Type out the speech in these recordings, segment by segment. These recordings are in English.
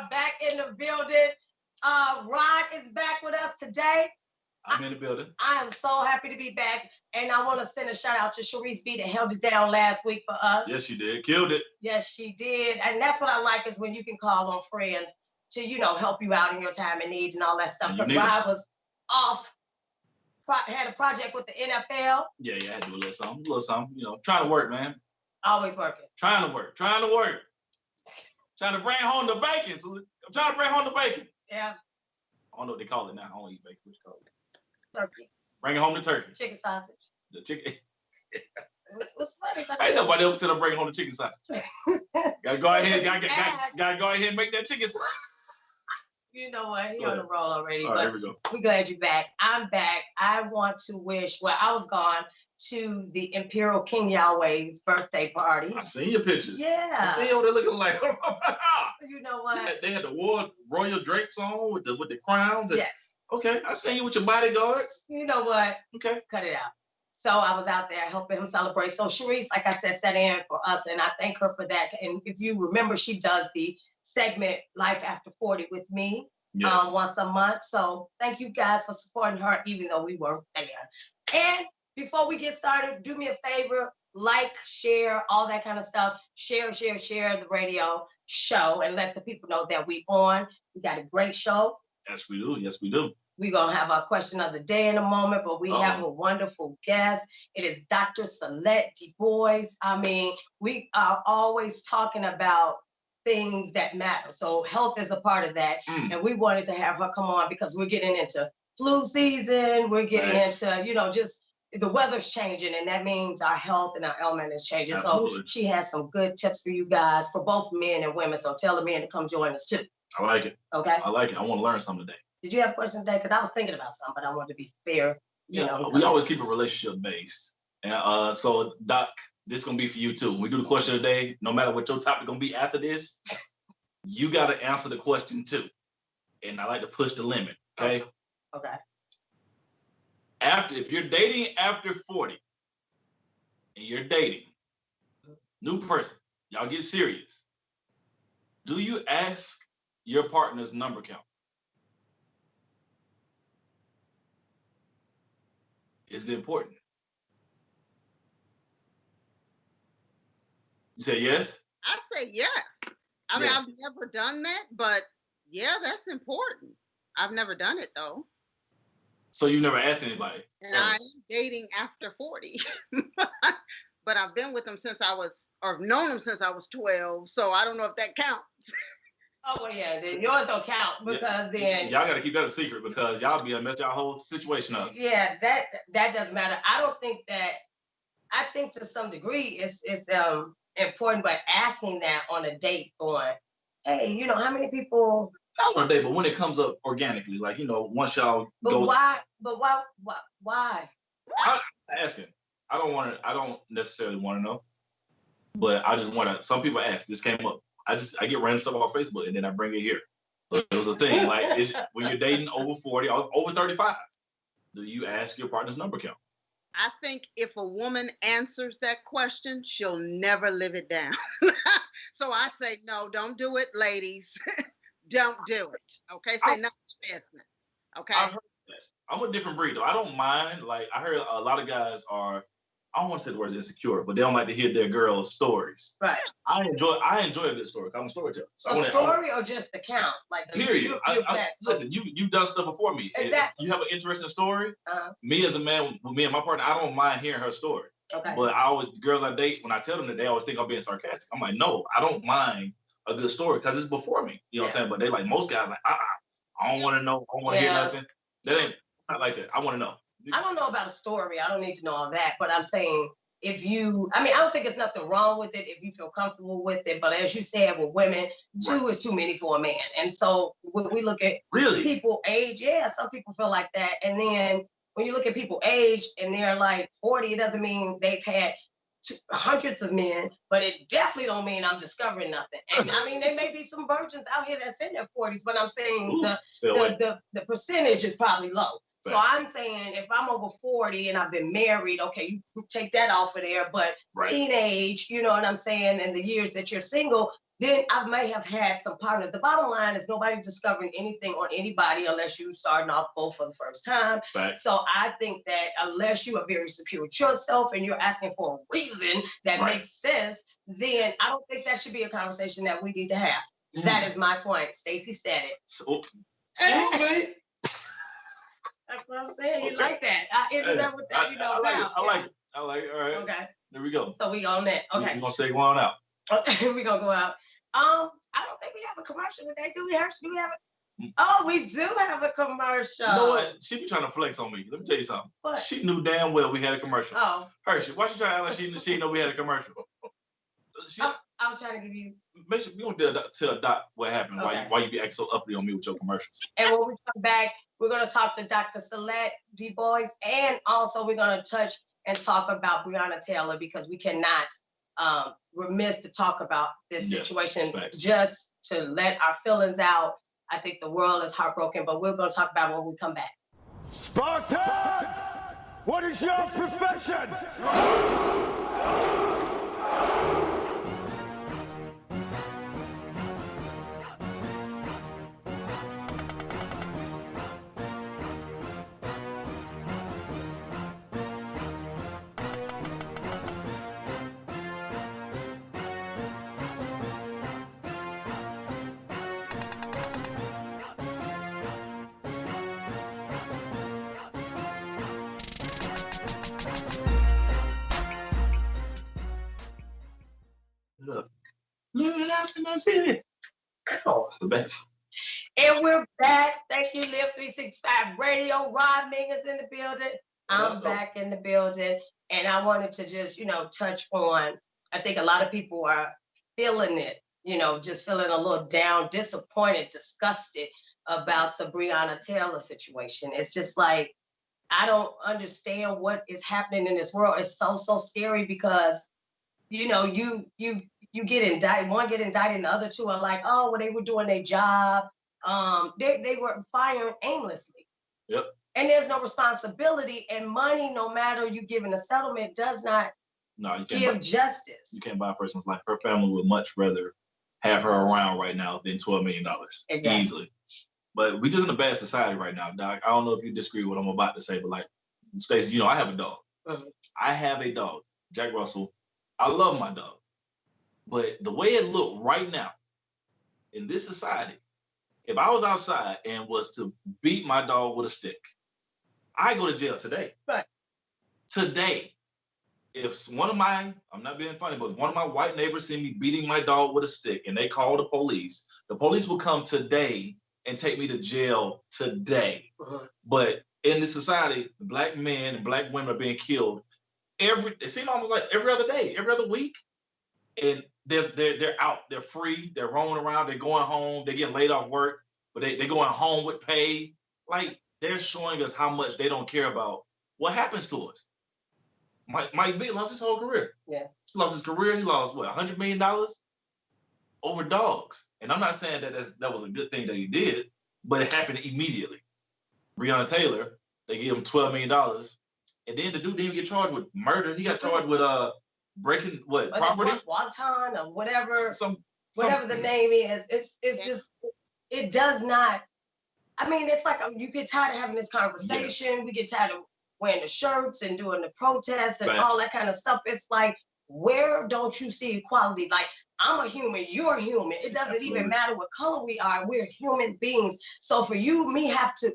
are back in the building. Rod is back with us today. I'm in the building. I am so happy to be back. And I want to send a shout out to Sharice B that held it down last week for us. Yes, she did. Killed it. Yes, she did. And that's what I like is when you can call on friends to, you know, help you out in your time of need and all that stuff. Because Rod was off, had a project with the NFL. Yeah, I had to do a little something, you know, trying to work, man. Always working. Trying to work. Trying to bring home the bacon. So I'm trying to bring home the bacon. Yeah. I don't know what they call it now. I don't eat bacon. What you call it? Turkey. Bringing home the turkey. Chicken sausage. The chicken. What's funny? Ain't nobody else said I'm bringing home the chicken sausage. Gotta go ahead. Gotta go ahead and make that chicken sausage. You know what? He on the roll already. All right, here we go. We're glad you're back. I'm back. I want to wish, well, I was gone to the Imperial King Yahweh's birthday party. I seen your pictures. Yeah. I seen what they're looking like. You know what? They had the royal drapes on with the crowns. Yes. Okay, I seen you with your bodyguards. You know what? Okay. Cut it out. So I was out there helping him celebrate. So Sharice, like I said, sat in for us, and I thank her for that. And if you remember, she does the segment Life After 40 with me once a month. So thank you guys for supporting her, even though we weren't there. And before we get started, do me a favor, like, share, all that kind of stuff. Share the radio show and let the people know that we on. We got a great show. Yes, we do. Yes, we do. We're going to have our question of the day in a moment, but we have a wonderful guest. It is Dr. Sylette DeBois. I mean, we are always talking about things that matter. So health is a part of that. And we wanted to have her come on because we're getting into flu season. We're getting into, you know, just the weather's changing, and that means our health and our ailment is changing. Absolutely. So she has some good tips for you guys, for both men and women. So tell the men to come join us too. I like it. Okay. I like it. I want to learn something today. Did you have a question today? Because I was thinking about something, but I wanted to be fair. You know, we always keep it relationship based. And so Doc, this is gonna be for you too. When we do the question of the day, no matter what your topic gonna be after this, you gotta answer the question too. And I like to push the limit. Okay. Okay. If you're dating after 40 and you're dating new person, y'all get serious. Do you ask your partner's number count? Is it important? You say yes? I'd say yes. I mean, I've never done that, but yeah, that's important. I've never done it though. So you never asked anybody? And I'm dating after 40. But I've been with them since I was, or known them since I was 12. So I don't know if that counts. Oh, well, yeah, then yours don't count because then... Y'all got to keep that a secret because y'all be mess y'all whole situation up. Yeah, that doesn't matter. I don't think that... I think to some degree it's important, but asking that on a date going, hey, you know, how many people... Not on a date, but when it comes up organically, like, you know, once y'all go... Why? I'm asking. I don't necessarily want to know, but I just want to... Some people ask. This came up. I get random stuff off Facebook and then I bring it here. So it was a thing. Like when you're dating over 40, over 35, do you ask your partner's number count? I think if a woman answers that question, she'll never live it down. So I say, no, don't do it, ladies. Don't do it. Okay, say no business. Okay. I've heard that. I'm a different breed though. I don't mind. Like I heard a lot of guys are, I don't want to say the word insecure, but they don't like to hear their girls' stories. Right. I enjoy a good story. I'm a storyteller. So a story or just the count? Like period. Listen, you've done stuff before me. Exactly. You have an interesting story. Me as a man, me and my partner, I don't mind hearing her story. Okay. But the girls I date, when I tell them that, they always think I'm being sarcastic. I'm like, no, I don't mind a good story because it's before me. You know what I'm saying? But they like most guys like, I don't want to know. I don't want to hear nothing. That ain't not like that. I want to know. I don't know about a story. I don't need to know all that. But I'm saying I don't think there's nothing wrong with it if you feel comfortable with it. But as you said, with women, 2 is too many for a man. And so when we look at people age, some people feel like that. And then when you look at people age and they're like 40, it doesn't mean they've had hundreds of men, but it definitely don't mean I'm discovering nothing. And I mean, there may be some virgins out here that's in their 40s, but I'm saying the percentage is probably low. Right. So I'm saying if I'm over 40 and I've been married, okay, you take that off of there, but teenage, you know what I'm saying, and the years that you're single, then I may have had some partners. The bottom line is nobody's discovering anything on anybody unless you starting off both for the first time. Right. So I think that unless you are very secure with yourself and you're asking for a reason that makes sense, then I don't think that should be a conversation that we need to have. That is my point. Stacey said it. So, excuse me. That's what I'm saying. You like that? Isn't that what that, I like it. I like it. All right. Okay. There we go. So we on that. Okay. We're gonna say go on out. Okay, we're gonna go out. I don't think we have a commercial today. Do we have it? Oh, we do have a commercial. You know what? She be trying to flex on me. Let me tell you something. What? She knew damn well we had a commercial. Oh. Hershey, why she trying to act like she didn't know we had a commercial? I was trying to give you. Make sure you don't tell Doc what happened. Okay. Why you be acting so uppity on me with your commercials. And when we come back, we're gonna talk to Dr. Sylette DeBois, and also we're gonna touch and talk about Breonna Taylor, because we cannot remiss to talk about this situation, just to let our feelings out. I think the world is heartbroken, but we're going to talk about it when we come back. Spartans, what is your profession? Look after my city. Oh, and we're back. Thank you, LIVE365 Radio. Rod Mingus in the building. I'm back in the building. And I wanted to just, touch on, I think a lot of people are feeling it, just feeling a little down, disappointed, disgusted about the Breonna Taylor situation. It's just like, I don't understand what is happening in this world. It's so scary because, you get indicted, one get indicted, and the other two are like, oh, well, they were doing their job. They were firing aimlessly. Yep. And there's no responsibility, and money, no matter you giving a settlement, does not give justice. You can't buy a person's life. Her family would much rather have her around right now than $12 million. Exactly. Easily. But we just in a bad society right now, Doc. I don't know if you disagree with what I'm about to say, but like, Stacey, I have a dog. Mm-hmm. I have a dog, Jack Russell. I love my dog. But the way it looked right now in this society, if I was outside and was to beat my dog with a stick, I go to jail today. Right. Today. If one of my, I'm not being funny, but if one of my white neighbors see me beating my dog with a stick and they call the police will come today and take me to jail today. Mm-hmm. But in this society, black men and black women are being killed it seems almost like every other day, every other week. And they're out, they're free, they're roaming around, they're going home, they're getting laid off work, but they're going home with pay. Like, they're showing us how much they don't care about what happens to us. Mike B lost his whole career. Yeah. He lost his career. He lost what, $100 million over dogs. And I'm not saying that was a good thing that he did, but it happened immediately. Breonna Taylor, they gave him $12 million. And then the dude didn't even get charged with murder. He got charged with breaking property? Wanton or whatever. Whatever the name is. It's just, it does not, I mean, it's like you get tired of having this conversation. Yes. We get tired of wearing the shirts and doing the protests and all that kind of stuff. It's like, where don't you see equality? Like, I'm a human, you're human. It doesn't even matter what color we are. We're human beings. So for me have to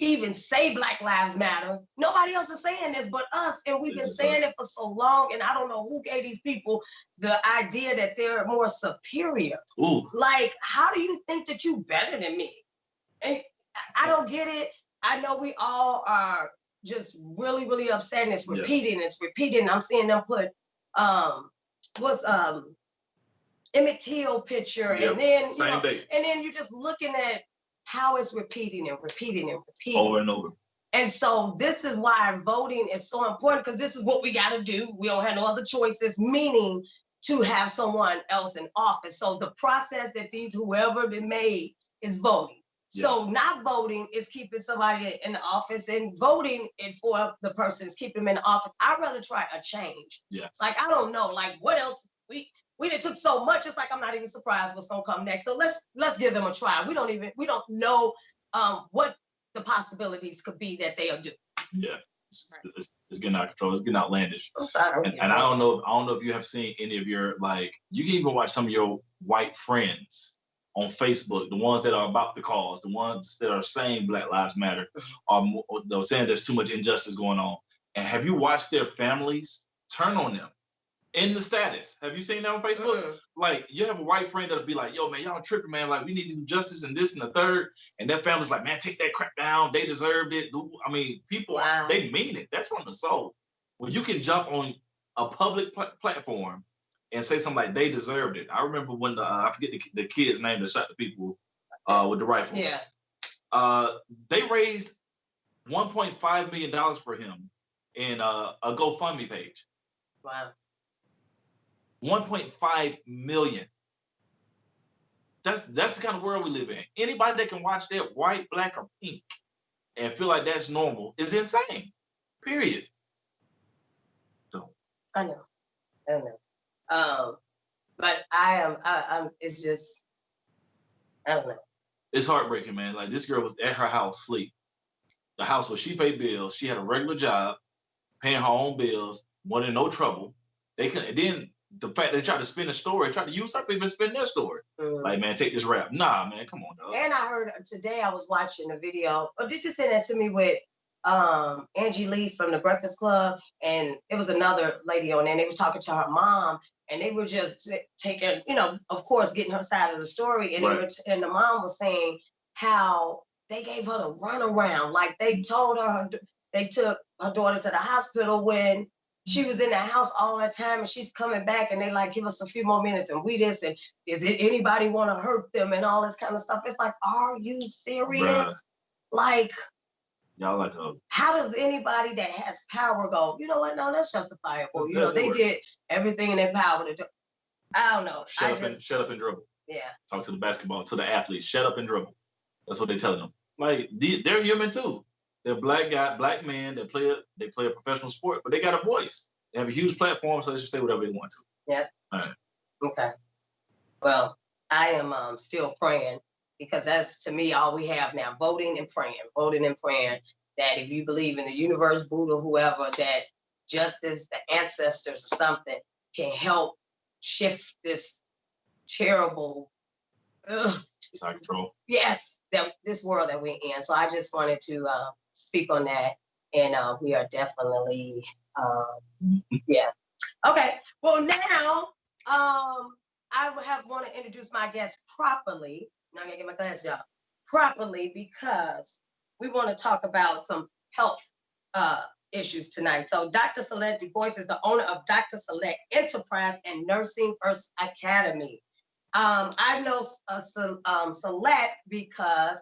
even say Black Lives Matter. Nobody else is saying this but us. And we've been saying it for so long. And I don't know who gave these people the idea that they're more superior. Ooh. Like, how do you think that you better than me? And I don't get it. I know we all are just really, really upset, and it's repeating. I'm seeing them put Emmett Till picture, and then and then you're just looking at how it's repeating over and over. And so this is why voting is so important, because this is what we got to do. We don't have no other choices, meaning to have someone else in office. So the process that whoever been made is voting. Yes. So not voting is keeping somebody in the office, and voting for the person is keeping them in the office. I'd rather try a change. Yes. Like, I don't know, like what else we done took so much. It's like I'm not even surprised what's gonna come next. So let's give them a try. We don't know what the possibilities could be that they'll do. Yeah, it's getting out of control. It's getting outlandish. I'm sorry. And I don't know if you have seen any of your, like, you can even watch some of your white friends on Facebook, the ones that are about the cause, the ones that are saying Black Lives Matter, are they're saying there's too much injustice going on. And have you watched their families turn on them in the status? Have you seen that on Facebook? Mm-hmm. Like, you have a white friend that'll be like, yo, man, y'all tripping, man. Like, we need to do justice and this and the third. And their family's like, man, take that crap down. They deserved it. I mean, people, Wow. They mean it. That's from the soul. When you can jump on a public platform and say something like they deserved it. I remember when I forget the kid's name that shot the people with the rifle. Yeah. They raised $1.5 million for him in a GoFundMe page. Wow. 1.5 million. That's the kind of world we live in. Anybody that can watch that, white, black, or pink, and feel like that's normal is insane. Period. So I know. But I'm it's just, I don't know. It's heartbreaking, man. Like, this girl was at her house asleep. The house where she paid bills. She had a regular job, paying her own bills, wanted no trouble. They couldn't. And then the fact they tried to spin a story, tried to use her people to spin their story. Like, man, take this rap. Nah, man, come on, dog. And I heard today, I was watching a video. Oh, did you send that to me with Angie Lee from the Breakfast Club? And it was another lady on there, and they were talking to her mom, and they were just taking, of course, getting her side of the story. And Right. And the mom was saying how they gave her the runaround. Like, they told her, they took her daughter to the hospital when she was in the house all the time, and she's coming back, and they like, give us a few more minutes, and we this, and is it anybody want to hurt them, and all this kind of stuff. It's like, are you serious? Bruh. Like, Y'all like how does anybody that has power go, you know what? No, that's justifiable. Yeah, They works. did everything in their power to do. I don't know. shut up and dribble. Yeah. Talk to the basketball, to the athletes. Shut up and dribble. That's what they're telling them. Like, they're human too. They're black men that play a professional sport, but they got a voice. They have a huge platform, so they should say whatever they want to. Yeah. All right. Okay. Well, I am still praying, because that's, to me, all we have now. Voting and praying that if you believe in the universe, Buddha, whoever, that justice, the ancestors or something can help shift this terrible, It's out of control. yes, this world that we're in. So I just wanted to speak on that. And we are definitely, yeah. Okay, well now, I want to introduce my guest properly. Now I'm gonna get my glasses off. Properly, because we want to talk about some health issues tonight. So Dr. Sylette DeBois is the owner of Dr. Sylette Enterprise and Nursing First Academy. I know Sylette because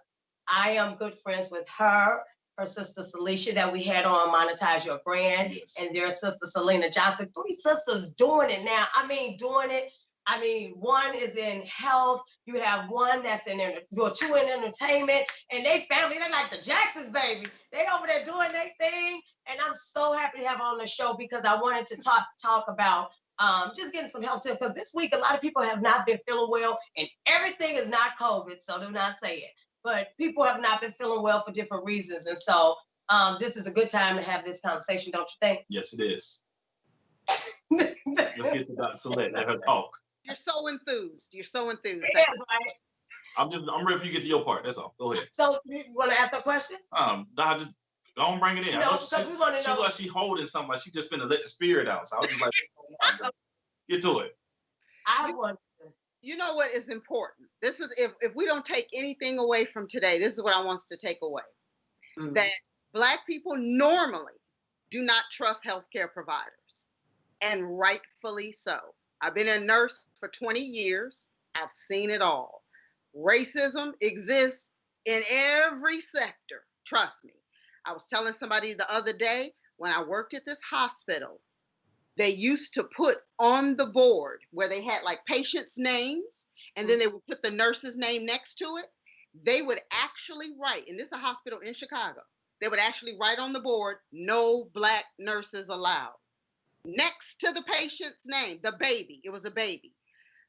I am good friends with her sister Celicia that we had on Monetize Your Brand, Yes. and their sister Selena Johnson. 3 sisters doing it now. I mean, doing it. I mean, one is in health. You have one that's in, or 2 in entertainment, and they family, they're like the Jacksons, baby. They over there doing their thing. And I'm so happy to have her on the show, because I wanted to talk about just getting some health tips. Because this week, a lot of people have not been feeling well, and everything is not COVID, so do not say it. But people have not been feeling well for different reasons. And so this is a good time to have this conversation, don't you think? Yes, it is. Let's get to Dr. Sylette. Let her talk. You're so enthused. You're so enthused. Yeah, right. I'm ready for you to get to your part. That's all. Go ahead. So you want to ask a question? Nah, just don't bring it in. No, because we want to She know. like she holding something, like she just finna let the spirit out. So I was just like, get to it. I want. You know what is important? This is, if we don't take anything away from today, this is what I want us to take away. Mm-hmm. That Black people normally do not trust healthcare providers, and rightfully so. I've been a nurse for 20 years. I've seen it all. Racism exists in every sector. Trust me. I was telling somebody the other day, when I worked at this hospital, they used to put on the board where they had like patients' names, and then they would put the nurse's name next to it. They would actually write, and this is a hospital in Chicago, they would actually write on the board, no Black nurses allowed. Next to the patient's name, the baby, it was a baby,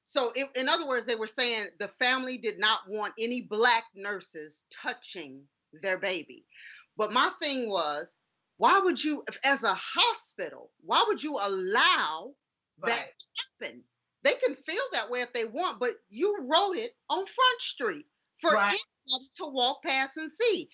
So in other words, they were saying the family did not want any Black nurses touching their baby. But my thing was, why would you, as a hospital, why would you allow that to happen? They can feel that way if they want, but you wrote it on Front Street for anybody to walk past and see.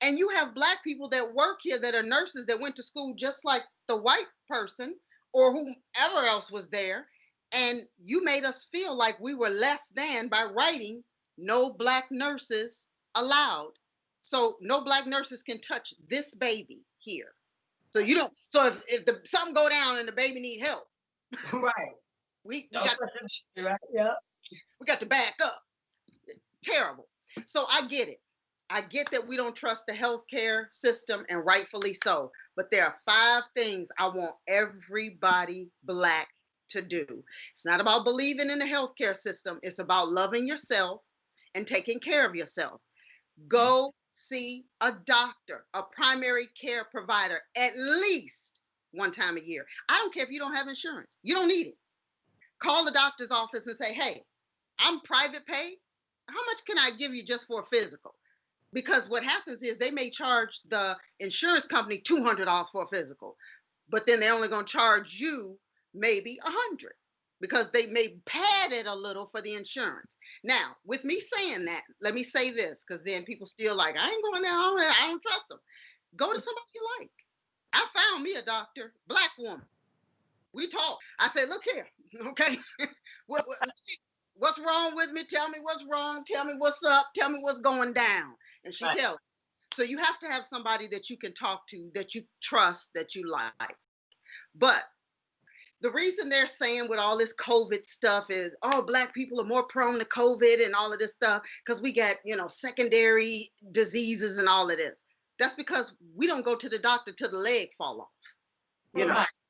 And you have Black people that work here that are nurses that went to school just like the white person or whomever else was there. And you made us feel like we were less than by writing no Black nurses allowed. So no Black nurses can touch this baby here. So you don't. So if something go down and the baby need help, right? We got to back up. Terrible. So I get it. I get that we don't trust the healthcare system, and rightfully so. But there are 5 things I want everybody Black to do. It's not about believing in the healthcare system. It's about loving yourself and taking care of yourself. Go see a doctor, a primary care provider, at least 1 time a year. I don't care if you don't have insurance. You don't need it. Call the doctor's office and say, hey, I'm private pay. How much can I give you just for a physical? Because what happens is they may charge the insurance company $200 for a physical, but then they're only going to charge you maybe $100 because they may pad it a little for the insurance. Now, with me saying that, let me say this, because then people still like, I ain't going there. I don't trust them. Go to somebody you like. I found me a doctor, Black woman. We talked. I said, look here, okay? What's wrong with me? Tell me what's wrong. Tell me what's up. Tell me what's going down. And she tells. So you have to have somebody that you can talk to, that you trust, that you like. But the reason they're saying with all this COVID stuff is, oh, Black people are more prone to COVID and all of this stuff because we got, secondary diseases and all of this. That's because we don't go to the doctor till the leg fall off.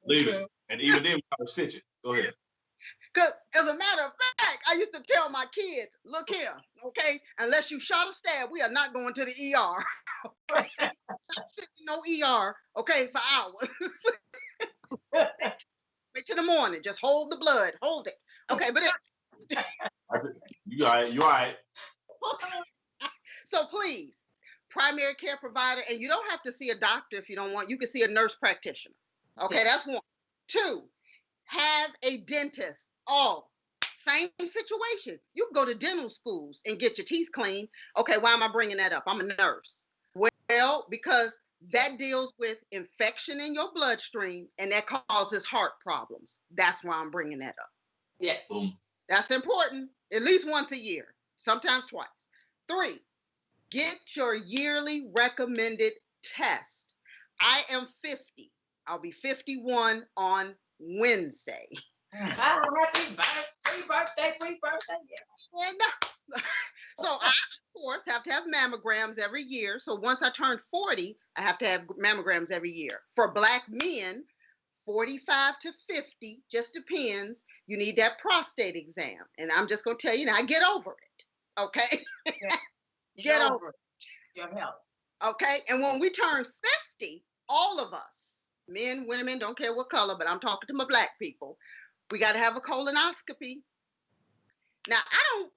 Leave it. And even then, we try to stitch it. Go ahead. Because as a matter of fact, I used to tell my kids, look here, okay, unless you shot or stabbed, we are not going to the ER. No ER, okay, for hours. Wait till the morning, just hold the blood, hold it. Okay, but you all right, you all right. So please, primary care provider, and you don't have to see a doctor if you don't want, you can see a nurse practitioner. Okay, that's 1. 2, have a dentist. Oh, same situation. You can go to dental schools and get your teeth cleaned. Okay, why am I bringing that up? I'm a nurse. Well, because that deals with infection in your bloodstream and that causes heart problems. That's why I'm bringing that up. Yes. That's important. At least once a year, sometimes twice. 3, get your yearly recommended test. I am 50. I'll be 51 on Wednesday. Happy birthday, free birthday. Yeah. So I, of course, have to have mammograms every year. So once I turn 40, I have to have mammograms every year. For Black men, 45 to 50, just depends. You need that prostate exam. And I'm just going to tell you now, get over it. Okay? Yeah. Get over it. Your health. Okay? And when we turn 50, all of us, men, women, don't care what color, but I'm talking to my Black people, we got to have a colonoscopy. Now,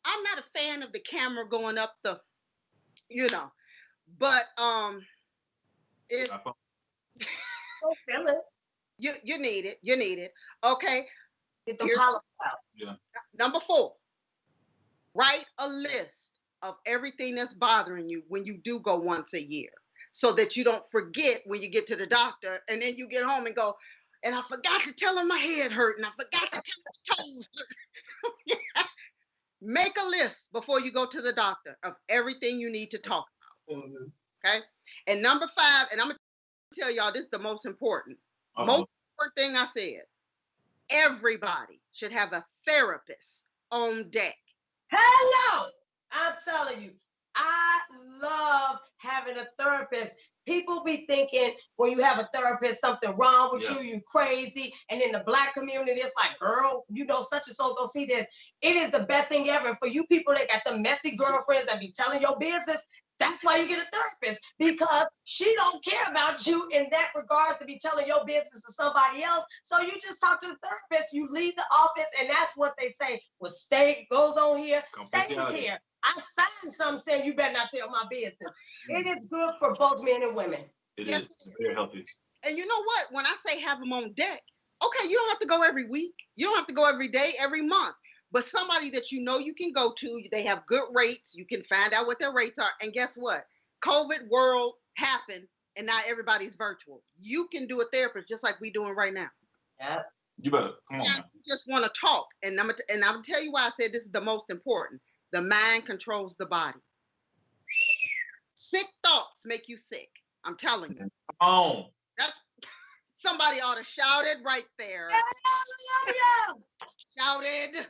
I'm not a fan of the camera going up the, but it, you need it. Okay. Get the polyps out. Yeah. Number 4, write a list of everything that's bothering you when you do go once a year, so that you don't forget when you get to the doctor and then you get home and go, and I forgot to tell him my head hurt, and I forgot to tell him my toes hurt. Make a list before you go to the doctor of everything you need to talk about. Mm-hmm. Okay. And number 5, and I'm going to tell y'all, this is the most important. Most important thing I said. Everybody should have a therapist on deck. Hello. I'm telling you, I love having a therapist. People be thinking when you have a therapist, something wrong with you crazy. And in the Black community, it's like, girl, such and so don't see this. It is the best thing ever. For you people that got the messy girlfriends that be telling your business, That's why you get a therapist, because she don't care about you in that regards to be telling your business to somebody else. So you just talk to the therapist, you leave the office, and that's what they say. Well, stay goes on here, stays here. I signed something saying you better not tell my business. It is good for both men and women. It is very healthy. And you know what? When I say have them on deck, okay, you don't have to go every week. You don't have to go every day, every month. But somebody that you know you can go to, they have good rates. You can find out what their rates are. And guess what? COVID world happened, and now everybody's virtual. You can do a therapist just like we doing right now. Yeah. You better come on. You just want to talk, and I'm gonna tell you why I said this is the most important. The mind controls the body. Sick thoughts make you sick. I'm telling you. Come on. That's somebody ought to shout it right there. Shouted.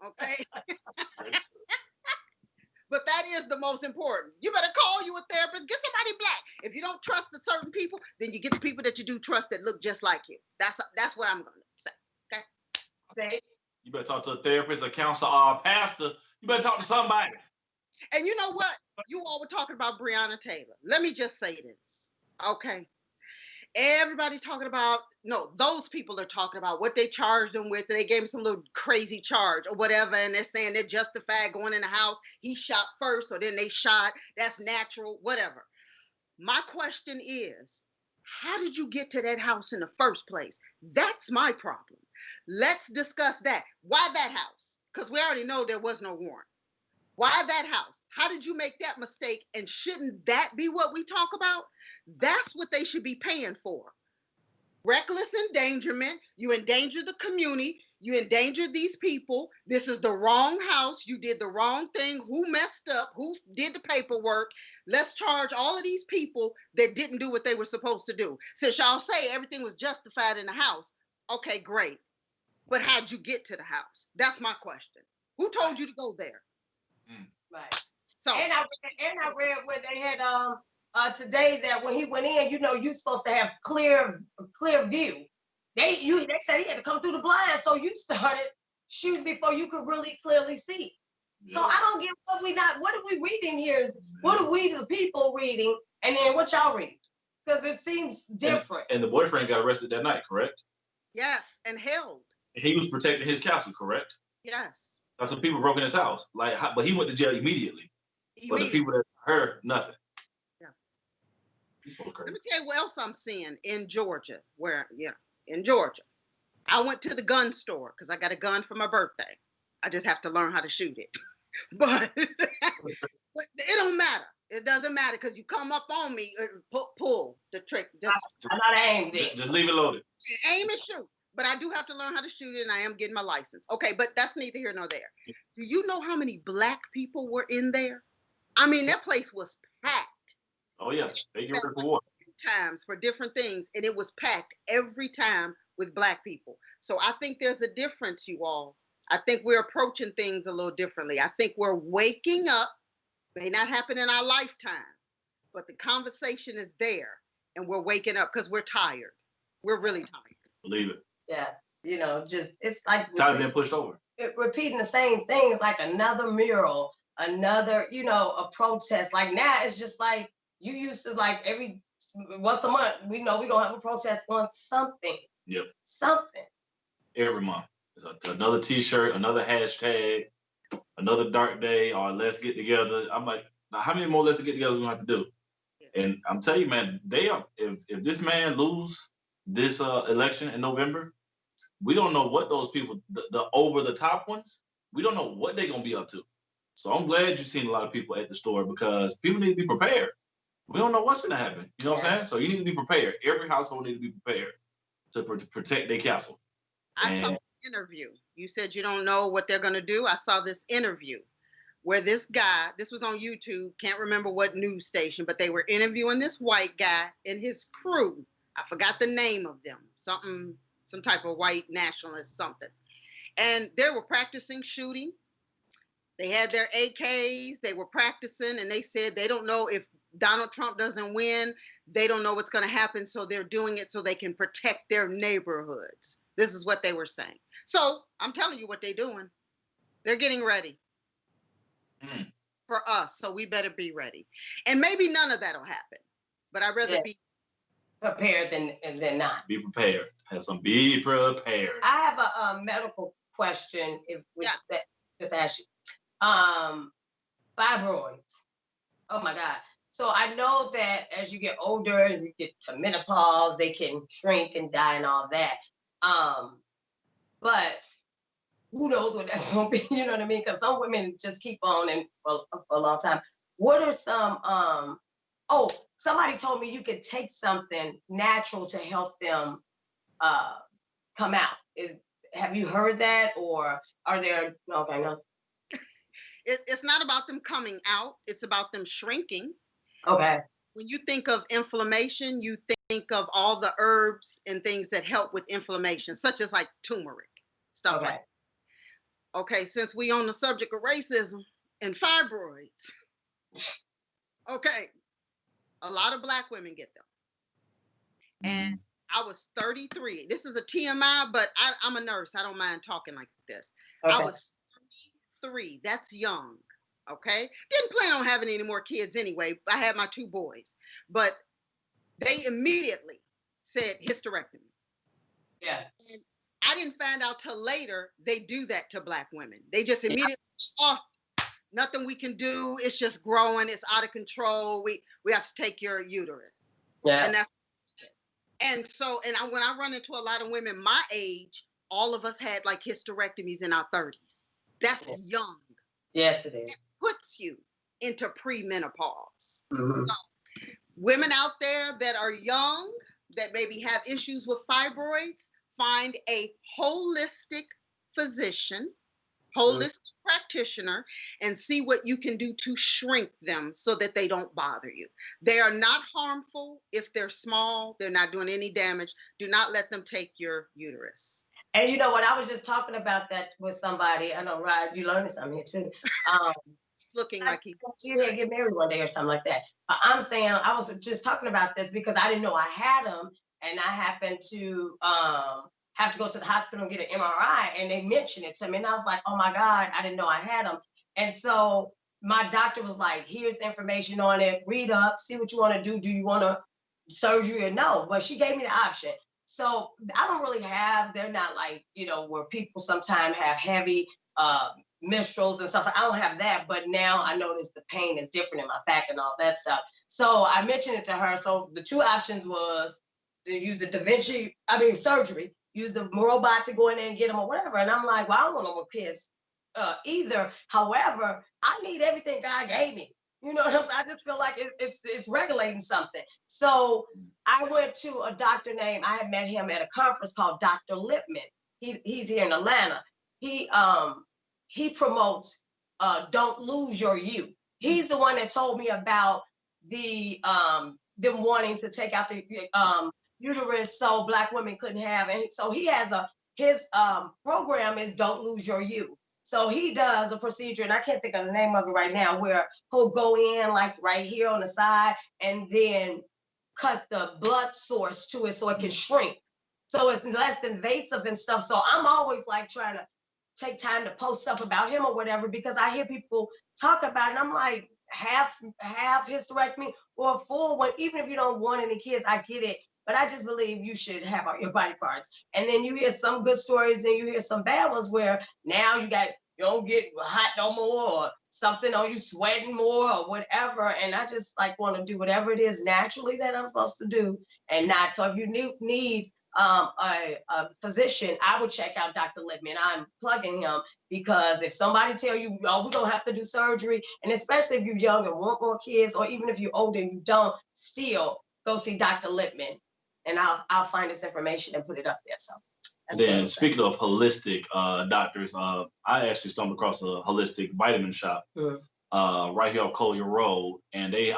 Okay. But that is the most important. You better call you a therapist. Get somebody black. If you don't trust the certain people, then you get the people that you do trust that look just like you. That's what I'm going to say. Okay. You better talk to a therapist, a counselor, or a pastor. You better talk to somebody. And you know what? You all were talking about Breonna Taylor. Let me just say this. Okay. Everybody talking about, no, those people are talking about what they charged him with. They gave him some little crazy charge or whatever. And they're saying they're justified going in the house. He shot first, or then they shot. That's natural, whatever. My question is, how did you get to that house in the first place? That's my problem. Let's discuss that. Why that house? Because we already know there was no warrant. Why that house? How did you make that mistake? And shouldn't that be what we talk about? That's what they should be paying for. Reckless endangerment. You endanger the community. You endanger these people. This is the wrong house. You did the wrong thing. Who messed up? Who did the paperwork? Let's charge all of these people that didn't do what they were supposed to do. Since y'all say everything was justified in the house, okay, great. But how'd you get to the house? That's my question. Who told you to go there? Right. So and I read where they had today that when he went in, you know, you're supposed to have clear view. They said he had to come through the blind, so you started shooting before you could really clearly see. Yeah. So I don't get what are we reading here? What are we the people reading, and then what y'all reading? Because it seems different. And the boyfriend got arrested that night, correct? Yes, and held. He was protecting his castle, correct? Yes. Some people broke in his house, but he went to jail immediately. But the people that heard nothing. Yeah. Let me tell you what else I'm seeing in Georgia. In Georgia, I went to the gun store because I got a gun for my birthday. I just have to learn how to shoot it. but it don't matter. It doesn't matter because you come up on me, pull the trick. I'm not aimed. Just leave it loaded. Aim and shoot. But I do have to learn how to shoot it, and I am getting my license. Okay, but that's neither here nor there. Do you know how many black people were in there? I mean, that place was packed. Oh, yeah. They get ready for war. Times for different things, and it was packed every time with black people. So I think there's a difference, you all. I think we're approaching things a little differently. I think we're waking up. May not happen in our lifetime, but the conversation is there, and we're waking up because we're tired. We're really tired. Believe it. Yeah, you know, it's like tired of being pushed over. Repeating the same things, like another mural, another, a protest. Like now, it's just like you used to every once a month. We know we're gonna have a protest on something. Yep. Something. Every month, it's another T-shirt, another hashtag, another dark day, or let's get together. I'm like, now how many more let's get together we gonna have to do? And I'm telling you, man, if this man lose this election in November, we don't know what those people, the over the top ones, we don't know what they're gonna be up to. So I'm glad you've seen a lot of people at the store because people need to be prepared. We don't know what's gonna happen. You know what I'm saying? So you need to be prepared. Every household needs to be prepared to protect their castle. I saw an interview. You said you don't know what they're gonna do. I saw this interview where this guy, this was on YouTube, can't remember what news station, but they were interviewing this white guy and his crew. I forgot the name of them, some type of white nationalist something. And they were practicing shooting. They had their AKs, they were practicing, and they said they don't know if Donald Trump doesn't win, they don't know what's gonna happen, so they're doing it so they can protect their neighborhoods. This is what they were saying. So I'm telling you what they're doing. They're getting ready. for us. So we better be ready. And maybe none of that'll happen, but I'd rather be prepared than not. Be prepared. Be prepared. I have a medical question. Just ask you. Fibroids. Oh my God. So I know that as you get older and you get to menopause, they can shrink and die and all that. But who knows what that's going to be? You know what I mean? Because some women just keep on and for a long time. What are some? Somebody told me you could take something natural to help them come out. Have you heard that, or are there? Okay, no. It's not about them coming out. It's about them shrinking. Okay. When you think of inflammation, you think of all the herbs and things that help with inflammation, such as like turmeric, stuff like that. Okay, since we on the subject of racism and fibroids, okay, a lot of Black women get them. And I was 33. This is a TMI, but I'm a nurse. I don't mind talking like this. Okay. I was 33. That's young. Okay. Didn't plan on having any more kids anyway. I had my 2 boys, but they immediately said hysterectomy. Yeah. And I didn't find out till later they do that to Black women. They just immediately, nothing we can do. It's just growing. It's out of control. We have to take your uterus. Yeah. And when I run into a lot of women my age, all of us had like hysterectomies in our 30s. That's young. Yes, it is. It puts you into premenopause. Mm-hmm. So, women out there that are young, that maybe have issues with fibroids, find a holistic physician, holistic practitioner, and see what you can do to shrink them so that they don't bother you. They are not harmful if they're small. They're not doing any damage. Do not let them take your uterus. And you know what? I was just talking about that with somebody. I know, Rod, you learned something here too. Looking like you get married one day or something like that. I'm saying I was just talking about this because I didn't know I had them, and I happened to have to go to the hospital and get an MRI, and they mentioned it to me, and I was like, oh my God, I didn't know I had them. And so my doctor was like, here's the information on it, read up, see what you want to do. Do you want a surgery or no? But she gave me the option. So I don't really they're not like, where people sometimes have heavy menstruals and stuff. I don't have that, but now I notice the pain is different in my back and all that stuff. So I mentioned it to her. So the 2 options was to use the surgery, use the robot to go in there and get them or whatever. And I'm like, well, I don't want no more kids either. However, I need everything God gave me. You know what I'm saying? I just feel like it's regulating something. So I went to a doctor I had met him at a conference called Dr. Lipman. He's here in Atlanta. He promotes Don't Lose Your You. He's the one that told me about them wanting to take out the uterus so Black women couldn't have. And so he has his program is Don't Lose Your You. So he does a procedure, and I can't think of the name of it right now, where he'll go in like right here on the side and then cut the blood source to it so it can shrink. So it's less invasive and stuff. So I'm always like trying to take time to post stuff about him or whatever, because I hear people talk about it, and I'm like, half hysterectomy or full one, even if you don't want any kids, I get it. But I just believe you should have all your body parts. And then you hear some good stories and you hear some bad ones where now you don't get hot no more, or something, or you sweating more or whatever. And I just like want to do whatever it is naturally that I'm supposed to do and not. So if you need a physician, I would check out Dr. Lipman. I'm plugging him because if somebody tell you, oh, we're gonna have to do surgery, and especially if you're young and want more kids, or even if you're older and you don't, still go see Dr. Lipman. And I'll find this information and put it up there. So then speaking of holistic doctors, I actually stumbled across a holistic vitamin shop right here on Collier Road, and they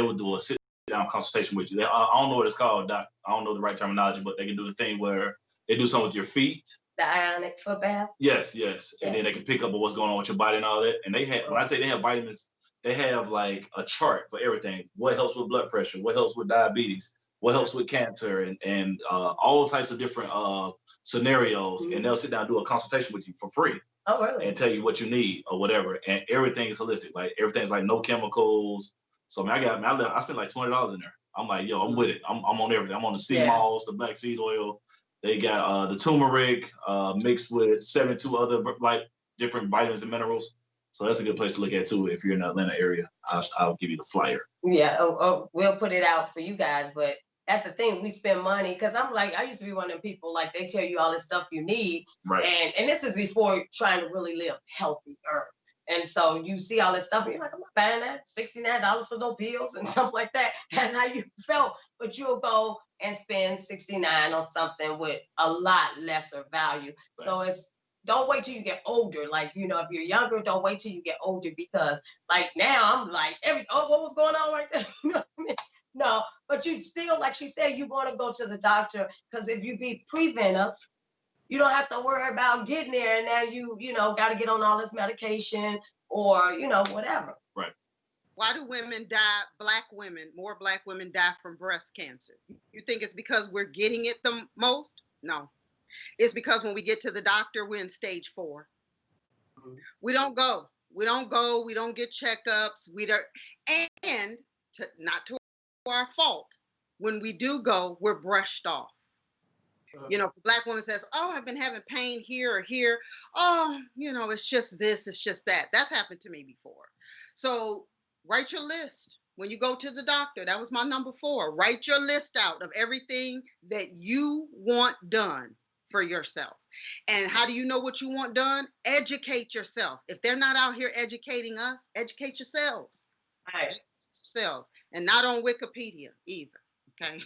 would do a sit-down consultation with you. I don't know what it's called, Doc. I don't know the right terminology, but they can do the thing where they do something with your feet. The ionic foot bath? Yes. And then they can pick up on what's going on with your body and all that. And when I say they have vitamins, they have like a chart for everything. What helps with blood pressure? What helps with diabetes? What helps with cancer? And all types of different scenarios, and they'll sit down and do a consultation with you for free. Oh, really? And tell you what you need or whatever, and everything's holistic. Like everything's like no chemicals. So I spent like $20 in there. I'm like, yo, I'm with it. I'm on everything. I'm on the sea moss, the black seed oil. They got the turmeric mixed with 72 other like different vitamins and minerals. So that's a good place to look at too if you're in the Atlanta area. I'll give you the flyer. Yeah, we'll put it out for you guys, but that's the thing. We spend money because I'm like, I used to be one of them people like they tell you all this stuff you need, right? And this is before trying to really live healthier. And so you see all this stuff, and you're like, I'm not buying that $69 for no pills and stuff like that. That's how you felt, but you'll go and spend $69 on something with a lot lesser value. Right. So don't wait till you get older. Like, you know, if you're younger, don't wait till you get older because like now I'm like, what was going on right there? You know what I mean? No, but you still, like she said, you want to go to the doctor because if you be preventive, you don't have to worry about getting there and now you know, got to get on all this medication or, you know, whatever. Right. Why do women die, more black women die from breast cancer? You think it's because we're getting it the most? No. It's because when we get to the doctor, we're in stage 4. Mm-hmm. We don't go. We don't get checkups. Not to our fault. When we do go, we're brushed off. You know, if a black woman says, oh, I've been having pain here or here. Oh, you know, it's just this, it's just that. That's happened to me before. So write your list. When you go to the doctor, that was my number 4. Write your list out of everything that you want done for yourself. And how do you know what you want done? Educate yourself. If they're not out here educating us, educate yourselves. Right. Educate yourselves. And not on Wikipedia either. Okay.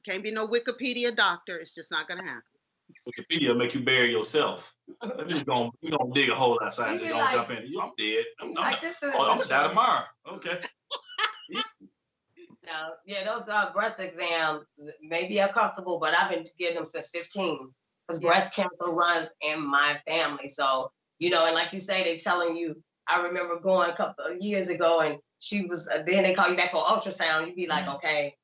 Can't be no Wikipedia doctor. It's just not gonna happen. Wikipedia make you bury yourself. I'm just gonna dig a hole outside and just gonna jump in. I'm dead. I'm gonna die tomorrow. Okay. No, yeah, those breast exams may be uncomfortable, but I've been getting them since 15 because breast cancer runs in my family. So, you know, and like you say, they telling you, I remember going a couple of years ago and she was, then they call you back for ultrasound. You'd be like, okay,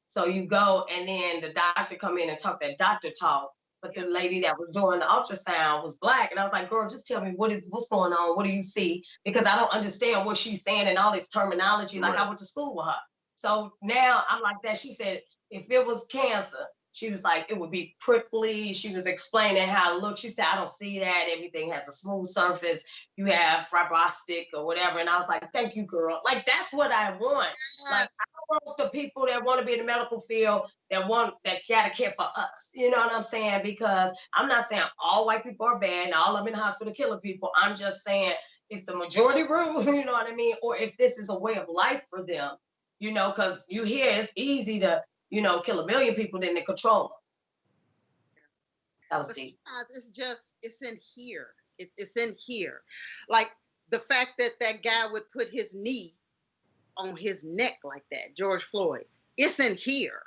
So you go and then the doctor come in and talk that doctor talk. But the lady that was doing the ultrasound was black. And I was like, girl, just tell me what's going on? What do you see? Because I don't understand what she's saying and all this terminology. Like I went to school with her. So now I'm like that. She said, if it was cancer, she was like, it would be prickly. She was explaining how it looked. She said, I don't see that. Everything has a smooth surface. You have fibrostic or whatever. And I was like, thank you, girl. Like, that's what I want. Like, I want the people that want to be in the medical field that gotta care for us. You know what I'm saying? Because I'm not saying all white people are bad and all of them in the hospital killing people. I'm just saying if the majority rules, you know what I mean? Or if this is a way of life for them, you know, because you hear it's easy to, you know, kill 1 million people, then they control them. That was deep. It's in here. It's in here. Like the fact that guy would put his knee on his neck like that, George Floyd, it's in here.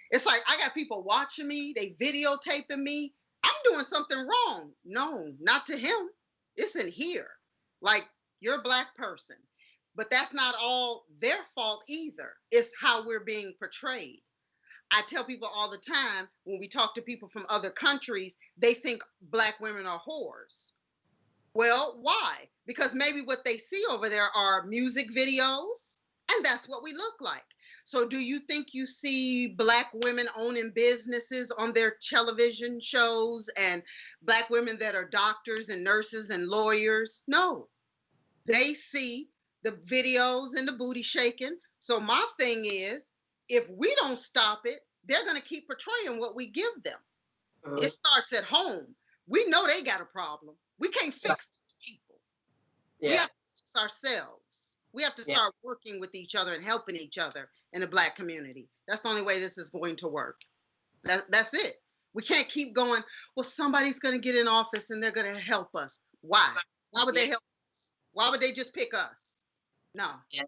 It's like, I got people watching me, they videotaping me. I'm doing something wrong. No, not to him. It's in here. Like, you're a black person. But that's not all their fault either. It's how we're being portrayed. I tell people all the time, when we talk to people from other countries, they think black women are whores. Well, why? Because maybe what they see over there are music videos, and that's what we look like. So do you think you see black women owning businesses on their television shows and black women that are doctors and nurses and lawyers? No. They see the videos and the booty shaking. So my thing is, if we don't stop it, they're going to keep portraying what we give them. It starts at home. We know they got a problem. We can't fix people. We have to fix ourselves. We have to start working with each other and helping each other in the black community. That's the only way this is going to work. That's it. We can't keep going, well, somebody's going to get in office and they're going to help us. Why? Why would they help us? Why would they just pick us? No. Yeah.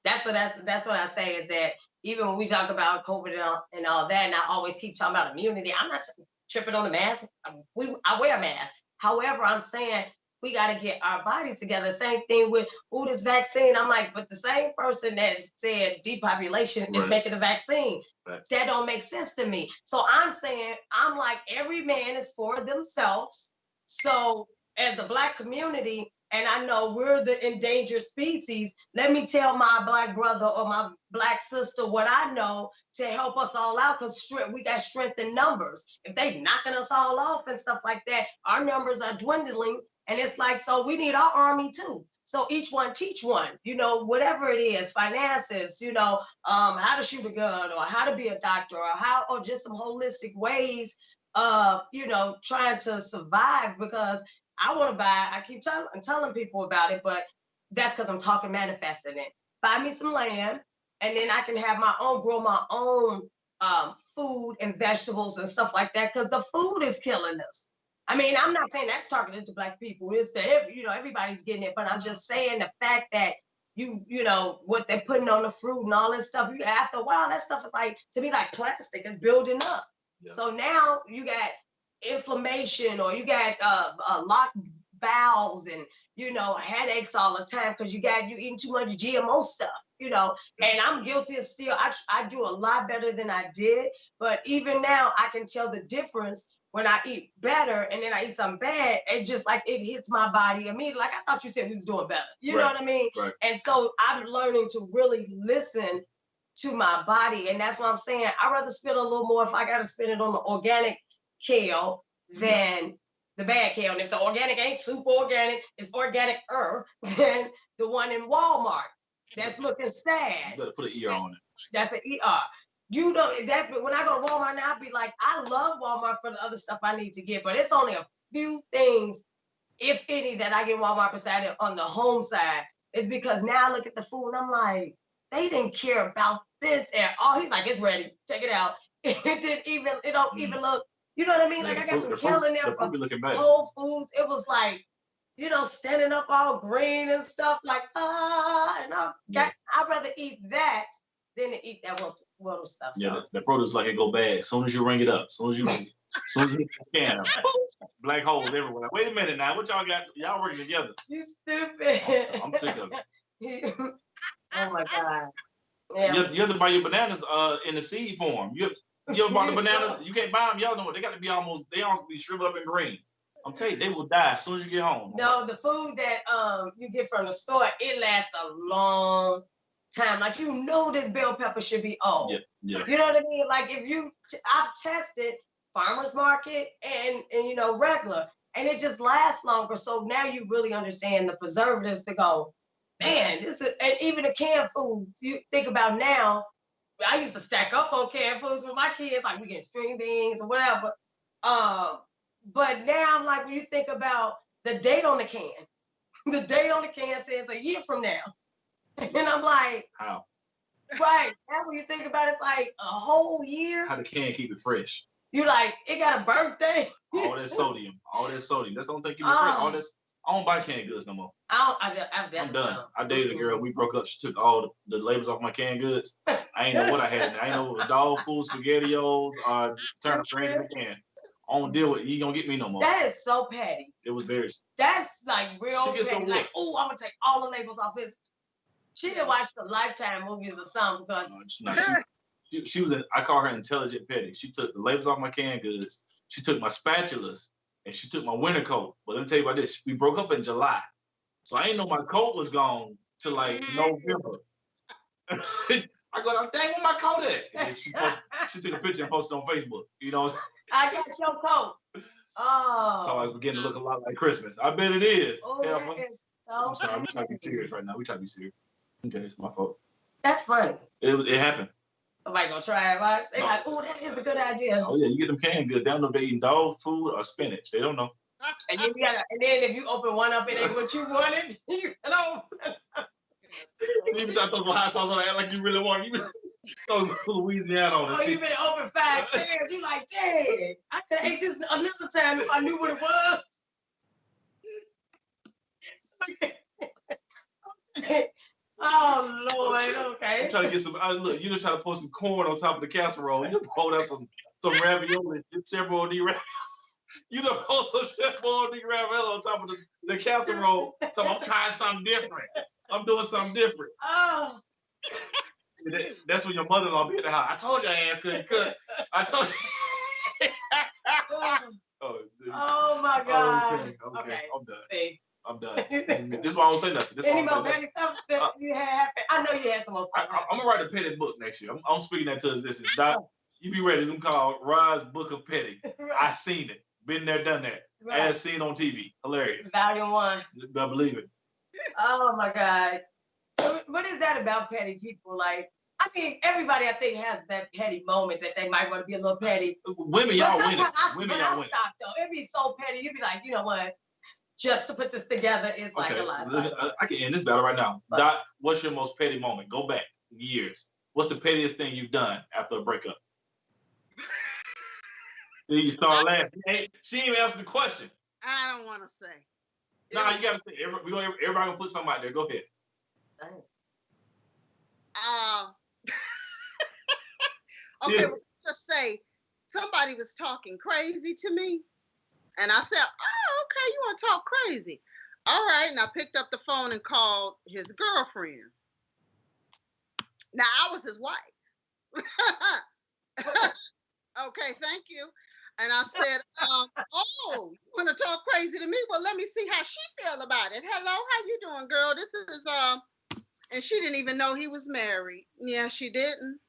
That's what I say is that even when we talk about COVID and all that, and I always keep talking about immunity, I'm not tripping on the mask. I wear a mask. However, I'm saying we got to get our bodies together. Same thing with, this vaccine. I'm like, but the same person that said depopulation is making the vaccine. Right. That don't make sense to me. So I'm saying, I'm like, every man is for themselves. So as the Black community, and I know we're the endangered species, let me tell my Black brother or my Black sister what I know to help us all out, because we got strength in numbers. If they knocking us all off and stuff like that, our numbers are dwindling. And it's like, so we need our army too. So each one teach one, whatever it is, finances, how to shoot a gun, or how to be a doctor, or just some holistic ways of, trying to survive. Because I want to buy, I keep telling people about it, but that's because I'm talking manifesting it. Buy me some land, and then I can have grow my own food and vegetables and stuff like that, because the food is killing us. I mean, I'm not saying that's targeted to Black people. It's everybody's getting it, but I'm just saying the fact that what they're putting on the fruit and all this stuff, after a while, that stuff is like, to me, like plastic. It's building up. Yeah. So now you got inflammation, or you got locked valves, and headaches all the time because you eating too much GMO stuff, and I'm guilty of still. I do a lot better than I did, but even now I can tell the difference when I eat better and then I eat something bad. It just like it hits my body immediately. Like, I thought you said we was doing better. You know what I mean? Right. And so I'm learning to really listen to my body, and that's what I'm saying. I'd rather spend a little more if I got to spend it on the organic kale than the bad kale. And if the organic ain't super organic, it's organic-er than the one in Walmart that's looking sad. You better put an ER on it. That's an ER. When I go to Walmart now, I'll be like, I love Walmart for the other stuff I need to get, but it's only a few things, if any, that I get Walmart beside it on the home side. It's because now I look at the food and I'm like, they didn't care about this at all. He's like, it's ready, take it out. It don't even look, you know what I mean? Like, I got some kale in there from Whole Foods. It was like, standing up all green and stuff, like, and I'd rather eat that than to eat that little stuff. Yeah, the produce like it go bad as soon as you ring it up. As soon as you scan them, black holes everywhere. Like, wait a minute now, what y'all got? Y'all working together? You stupid. I'm sick of it. Oh my God. Yeah. You have to buy your bananas in the seed form. You ever bought the bananas? You can't buy them. Y'all know what? They got to be almost be shriveled up and green. I'm telling you, they will die as soon as you get home. No, the food that you get from the store, it lasts a long time. Like, this bell pepper should be old. Yeah. You know what I mean? Like, if I've tested farmer's market and regular, and it just lasts longer. So now you really understand the preservatives to go, man, and even the canned food, you think about now, I used to stack up on canned foods with my kids, like we get string beans or whatever. But now I'm like, when you think about the date on the can, the date on the can says a year from now. And I'm like, how? Right. Now when you think about it, it's like a whole year. How the can keep it fresh? You like, it got a birthday. All that sodium. That's the only thing keep it fresh. All this. I don't buy canned goods no more. I'm done. I dated a girl. We broke up. She took all the labels off my canned goods. I ain't know what I had. I ain't know it was dog food, SpaghettiOs, turnip greens in the can. I don't deal with it. You don't get me no more. That is so petty. It was very. That's like real petty. Like, I'm gonna take all the labels off his. She didn't watch the Lifetime movies or something because. She was I call her intelligent petty. She took the labels off my canned goods. She took my spatulas. And she took my winter coat. But let me tell you about this. We broke up in July. So I ain't know my coat was gone till like November. I go, dang, where my coat at? And she took a picture and posted on Facebook. You know what I'm saying? I got your coat. Oh. So I was beginning to look a lot like Christmas. I bet it is. Oh, that is so I'm sorry. We try to be serious right now. We try to be serious. Okay, it's my fault. That's funny. It happened. Somebody gonna try it, right? They like, that is a good idea. Oh yeah, you get them canned goods. They don't know if they eating dog food or spinach. They don't know. And then if you open one up, it ain't what you wanted. You know. You try to throw some hot sauce on it like you really want. You throw Louisiana on it. Oh, you been open 5 cans. You like, dang, I could have ate this another time if I knew what it was. Oh Lord, okay. I'm trying to get some. Look, you just try to put some corn on top of the casserole. You pour out some ravioli, chevrolet ravioli. You know, post some shit for Nick Ravello on top of the casserole. So I'm trying something different. I'm doing something different. Oh. That's when your mother-in-law be at the house. I told your ass couldn't cook. I told you. Oh my God. Okay. I'm done. See. I'm done. This is why I don't say nothing. Any more petty stuff that you had happen? I know you had some more stuff. I'm gonna write a petty book next year. I'm speaking that to existence. Doc, you be ready. It's gonna call Rod's Book of Petty. Right. I seen it. Been there, done that. Right. As seen on TV. Hilarious. Volume 1. I believe it. Oh my God. So what is that about petty people? Like, I mean, everybody I think has that petty moment that they might want to be a little petty. Women, y'all winning. Women, y'all winning. Stop though. It'd be so petty. You'd be like, you know what? Just to put this together is like a lot. I can end this battle right now. Doc, what's your most petty moment? Go back years. What's the pettiest thing you've done after a breakup? Then you start laughing. She didn't even answer the question. I don't want to say. Nah, you gotta say. Everybody gonna put something out there. Go ahead. Okay, Yeah. well, just say somebody was talking crazy to me, and I said, "Oh, okay, you want to talk crazy? All right." And I picked up the phone and called his girlfriend. Now I was his wife. Okay, thank you. And I said, "Oh, you want to talk crazy to me? Well, let me see how she feel about it. Hello, how you doing, girl? This is And she didn't even know he was married. Yeah, she didn't.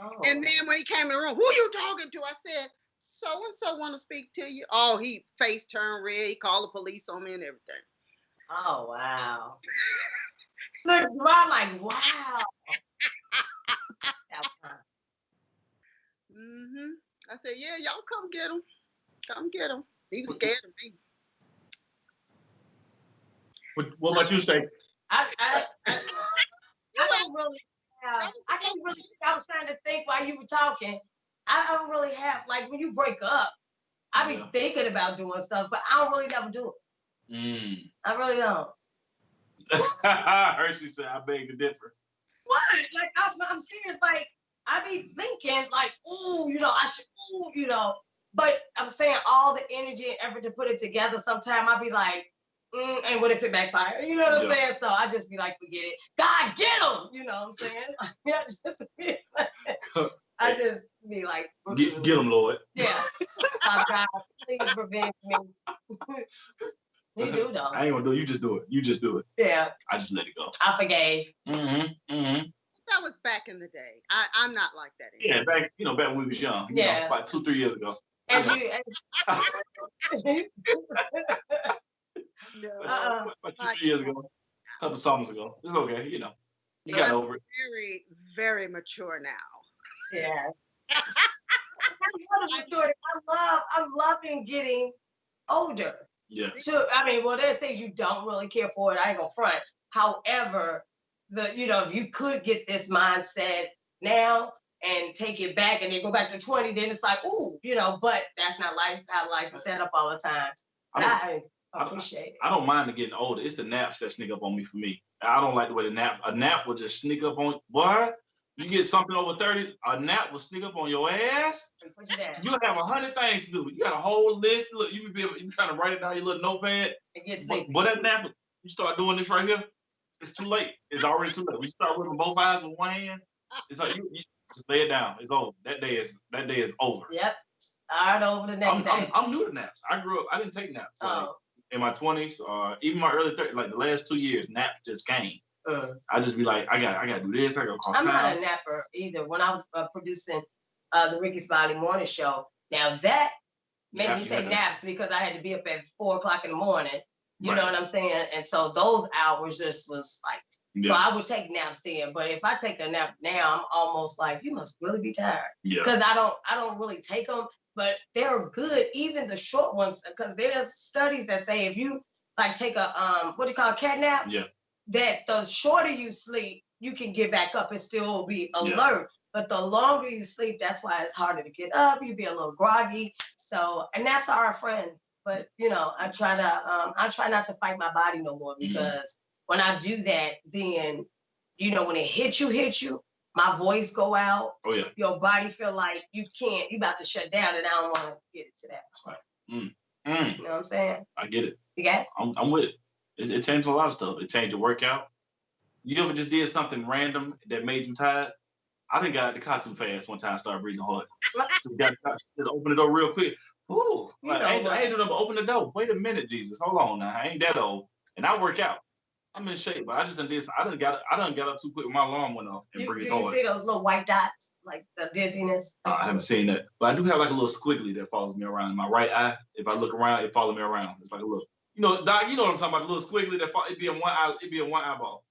Oh. And then when he came in the room, who you talking to? I said, so-and-so want to speak to you. Oh, he face turned red. He called the police on me and everything. Oh, wow. Look, I'm like, wow. Mm-hmm. I said, yeah, y'all come get him. Come get him. He was scared of me. What about you, Shay? I don't really have, I can't really, I was trying to think while you were talking. I don't really have, like when you break up, I be thinking about doing stuff, but I don't really never do it. I really don't. I heard she said, I beg to differ. What? Like, I'm serious. Like, I be thinking, like, ooh, you know, I should, ooh, you know, but I'm saying all the energy and effort to put it together, sometime I be like, and what if it backfire? You know what I'm saying? So I just be like, forget it. God, get him! You know what I'm saying? I just be like, get him, Lord. Yeah. Oh, God, please revenge me. You do, though. I ain't gonna do it. You just do it. You just do it. Yeah. I just let it go. I forgave. That was back in the day. I'm not like that anymore. Yeah, back when we was young. You know, about 2-3 years ago. And you, about 2-3 years ago. A couple summers ago. It's okay, you know. You got over it. Very, very mature now. Yeah. I'm loving getting older. Yeah. So, I mean, well, there's things you don't really care for, and I ain't gonna front. However, if you could get this mindset now and take it back and then go back to 20, then it's like, ooh, but that's not how life is set up all the time. I appreciate it. I don't mind getting older. It's the naps that sneak up on me for me. I don't like the way a nap will just sneak up on, boy. You get something over 30, a nap will sneak up on your ass. Put you down. You have 100 things to do. You got a whole list. Look, you trying to write it down your little notepad. And get sleepy. But that nap, you start doing this right here, it's too late. It's already too late. We start rubbing both eyes with one hand. It's like you just lay it down. It's over. That day is over. Yep. Start over the next day. I'm new to naps. I grew up. I didn't take naps. In my 20s or even my early 30s, like the last 2 years, naps just came. I just be like, I gotta do this. I gotta cross town. I'm not a napper either. When I was producing the Ricky Smiley Morning Show, now that made me take naps because I had to be up at 4:00 in the morning. You know what I'm saying? And so those hours just was like, so I would take naps then. But if I take a nap now, I'm almost like, you must really be tired. Yeah. Because I don't really take them, but they're good, even the short ones, because there's studies that say if you like take a a cat nap, that the shorter you sleep, you can get back up and still be alert. Yeah. But the longer you sleep, that's why it's harder to get up. You be a little groggy. So, and naps are our friend. But I try not to fight my body no more, because when I do that, then when it hits you, my voice go out. Oh yeah. Your body feel like you about to shut down, and I don't want to get it to that. That's right. You know what I'm saying? I get it. You got it? I'm with it. It changed a lot of stuff. It changed your workout. You ever just did something random that made you tired? I done got out the car too fast one time, started breathing hard. Just open the door real quick. Ooh, like, I ain't doing nothing but open the door. Wait a minute, Jesus. Hold on now. I ain't that old. And I work out. I'm in shape, but I just done did. I done got up too quick when my alarm went off and breathed hard. You see those little white dots, like the dizziness? I haven't seen that, but I do have like a little squiggly that follows me around in my right eye. If I look around, it follows me around. It's like a little, Doc, you know what I'm talking about? The little squiggly that it be in one eye. It be in one eyeball.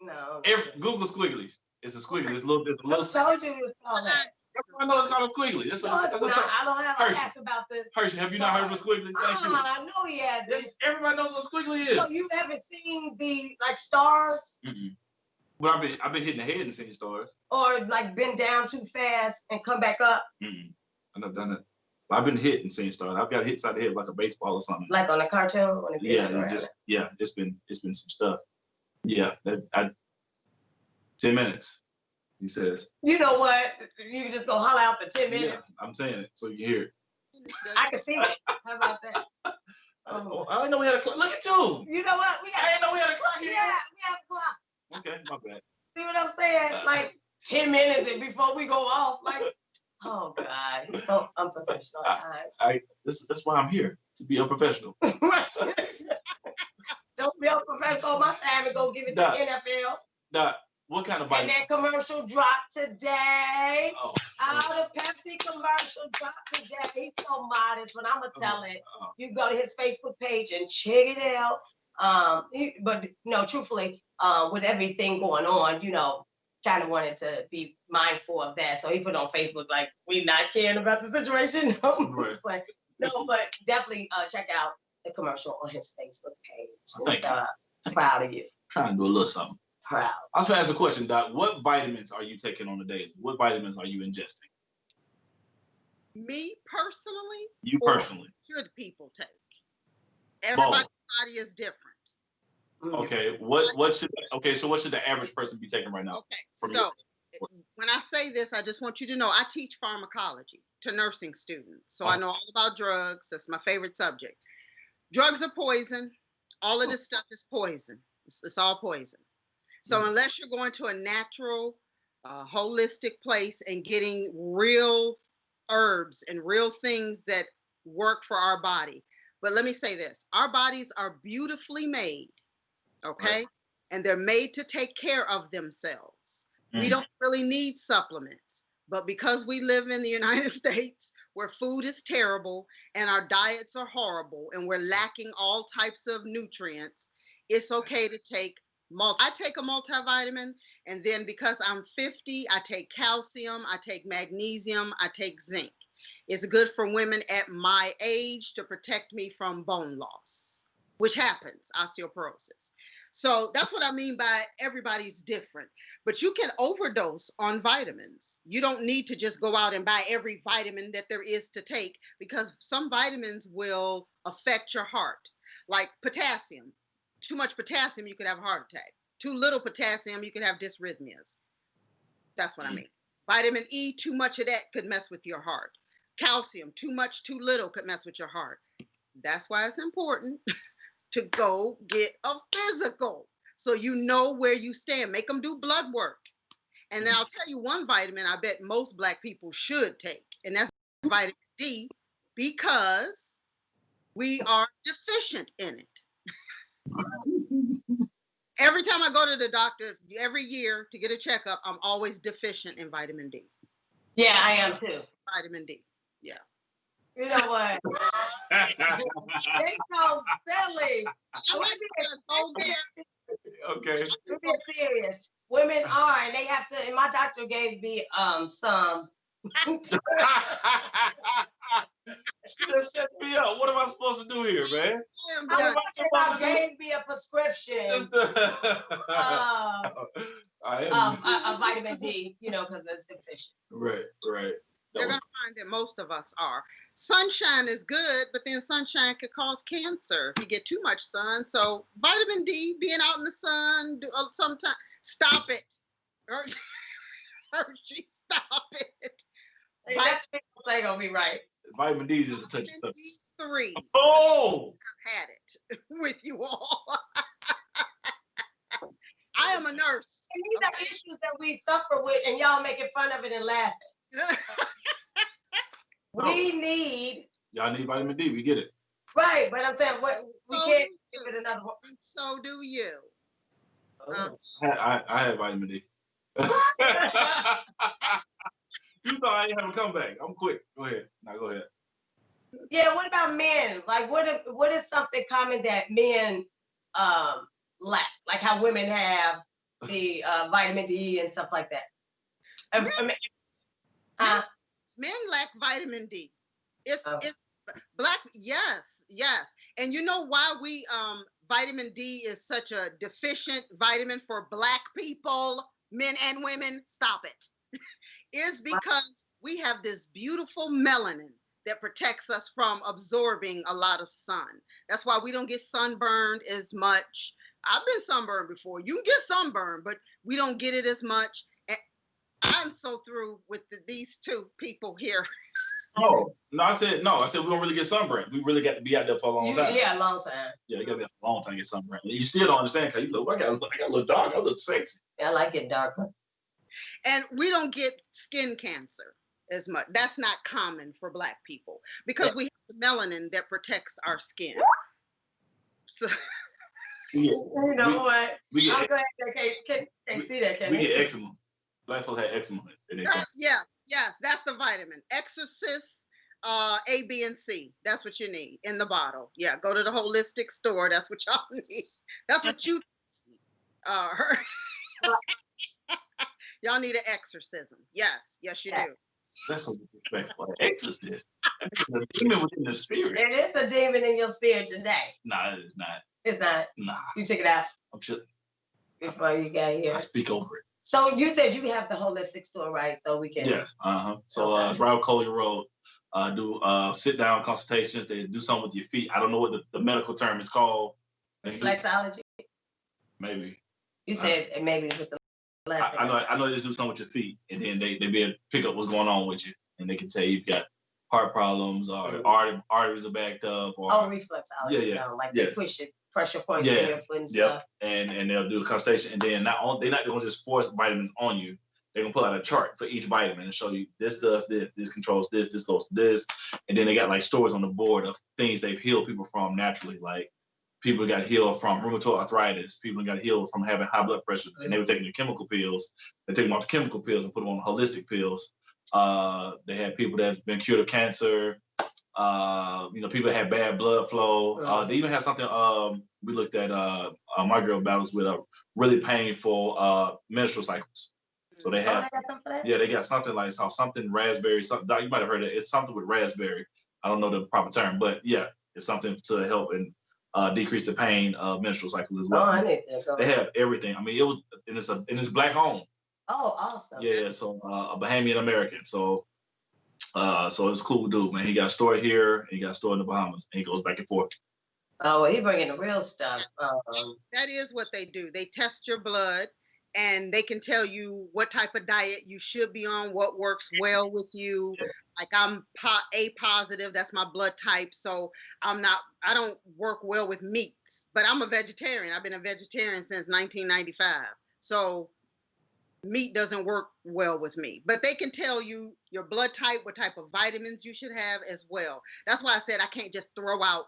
No. Google squigglies. It's a squiggly. It's a little. I told you it was called that. I know it's called a squiggly. I don't have to ask about the. Hershey, have you not heard of a squiggly? Thank you. I know he had this. Everybody knows what a squiggly is. So you haven't seen the stars? But I've been hitting the head and seeing stars. Or like been down too fast and come back up? I've never done that. But I've been hit and seeing stars. I've got hit side of the head like a baseball or something. Like on a cartoon? It's been some stuff. Yeah, 10 minutes. He says. You know what? You just gonna holler out for 10 minutes. Yeah, I'm saying it so you hear it. I can see it. How about that? I didn't know we had a clock. Look at you. You know what? I didn't know we had a clock here. Yeah, we have a clock. Okay, my bad. See what I'm saying? Like 10 minutes before we go off. Like, oh God, it's so unprofessional at times. That's why I'm here, to be unprofessional. Don't be unprofessional. My time to go give it to the NFL. What kind of vitamin? And that commercial dropped today. Oh. The Pepsi commercial dropped today. He's so modest, but I'm gonna tell it. You go to his Facebook page and check it out. But no, truthfully, with everything going on, kind of wanted to be mindful of that. So he put on Facebook like, we not caring about the situation. Right. No, but definitely check out the commercial on his Facebook page. Thank you. Proud of you. Trying to do a little something. Proud. I was going to ask a question, Doc. What vitamins are you taking on a daily? What vitamins are you ingesting? Me personally? You personally. Should people take? Everybody's body is different. Okay. So what should the average person be taking right now? Okay. So when I say this, I just want you to know I teach pharmacology to nursing students. So I know all about drugs. That's my favorite subject. Drugs are poison. All of this stuff is poison. It's all poison. So unless you're going to a natural, holistic place and getting real herbs and real things that work for our body. But let me say this, our bodies are beautifully made, okay? Right. And they're made to take care of themselves. We don't really need supplements, but because we live in the United States where food is terrible and our diets are horrible and we're lacking all types of nutrients, it's okay to take I take a multivitamin, and then because I'm 50, I take calcium, I take magnesium, I take zinc. It's good for women at my age to protect me from bone loss, which happens, osteoporosis. So that's what I mean by everybody's different. But you can overdose on vitamins. You don't need to just go out and buy every vitamin that there is to take, because some vitamins will affect your heart, like potassium. Too much potassium, you could have a heart attack. Too little potassium, you could have dysrhythmias. That's what I mean. Vitamin E, too much of that could mess with your heart. Calcium, too much, too little could mess with your heart. That's why it's important to go get a physical so you know where you stand. Make them do blood work. And then I'll tell you one vitamin I bet most Black people should take, and that's vitamin D, because we are deficient in it. Every time I go to the doctor, every year to get a checkup, I'm always deficient in vitamin D. Yeah, I am too. Vitamin D. Yeah. You know what? They so silly. Okay. We're being serious. Women are, and they have to, and my doctor gave me some. She just set me up. What am I supposed to do here, man? I gave me a prescription of vitamin D, because it's deficient. Right. They're going to find that most of us are. Sunshine is good, but then sunshine could cause cancer if you get too much sun. So vitamin D, being out in the sun, sometimes, stop it. Hershey, stop it. That thing gonna be right. Vitamin D is just a touch of stuff. 3. Oh, Had it with you all. I am a nurse. And these are issues that we suffer with, and y'all making fun of it and laughing. We need. Y'all need vitamin D. We get it. Right, but I'm saying what we So can't do give it another one. And so do you. I had vitamin D. You thought I didn't have a comeback. I'm quick. Go ahead. Now go ahead. Yeah, what about men? Like, what is something common that men lack? Like how women have the vitamin D and stuff like that. Men lack vitamin D. It's black. Yes. And you know why we vitamin D is such a deficient vitamin for Black people, men and women? Stop it. Is because we have this beautiful melanin that protects us from absorbing a lot of sun. That's why we don't get sunburned as much. I've been sunburned before. You can get sunburned, but we don't get it as much. And I'm so through with these two people here. I said we don't really get sunburned. We really got to be out there for a long time. Yeah, a long time. Yeah, you got to be out for a long time to get sunburned. You still don't understand because you look, I got a little dark, I look sexy. I like it darker. And we don't get skin cancer as much. That's not common for Black people because we have the melanin that protects our skin. So you know what? I'm glad they can't see that. We get eczema. Black folks have eczema. Yes, that's the vitamin. Exorcist, A, B, and C. That's what you need in the bottle. Yeah, go to the holistic store. That's what y'all need. That's what you heard. Y'all need an exorcism. Yes, you do. That's so disrespectful. Exorcist. It's a demon within the spirit. It is a demon in your spirit today. Nah, it is not. It's not. Nah. You took it out. I'm sure. Before you got here. I speak over it. So you said you have the holistic store, right? So we can. Yes. So it's right on Coley Road. Do sit down consultations. They do something with your feet. I don't know what the medical term is called. Reflexology. Maybe. You said maybe with the. I know they just do something with your feet, and then they be able to pick up what's going on with you, and they can tell you've got heart problems or arteries are backed up. Or, reflexology. Yeah. Like they push it, pressure points in your foot and stuff. And they'll do a consultation, and then they're not going to just force vitamins on you. They're going to pull out a chart for each vitamin and show you this does this controls this goes to this, and then they got like stories on the board of things they've healed people from naturally, like. People got healed from rheumatoid arthritis. People got healed from having high blood pressure, and they were taking the chemical pills. They take them off the chemical pills and put them on holistic pills. They had people that's been cured of cancer. People that had bad blood flow. They even had something. We looked at. My girl battles with really painful menstrual cycles. So they have. They got something like something raspberry. Something you might have heard it. It's something with raspberry. I don't know the proper term, but yeah, it's something to help and. Decrease the pain of menstrual cycle as well. I need that. They have everything. I mean, it was and it's Black home. Oh, awesome. Yeah, so a Bahamian American. So it's cool dude, man. He got a store here, and he got a store in the Bahamas, and he goes back and forth. Oh, well, he bringing the real stuff. That is what they do. They test your blood, and they can tell you what type of diet you should be on, what works well with you. Like I'm A positive, that's my blood type. So I don't work well with meats, but I'm a vegetarian. I've been a vegetarian since 1995. So meat doesn't work well with me, but they can tell you your blood type, what type of vitamins you should have as well. That's why I said I can't just throw out.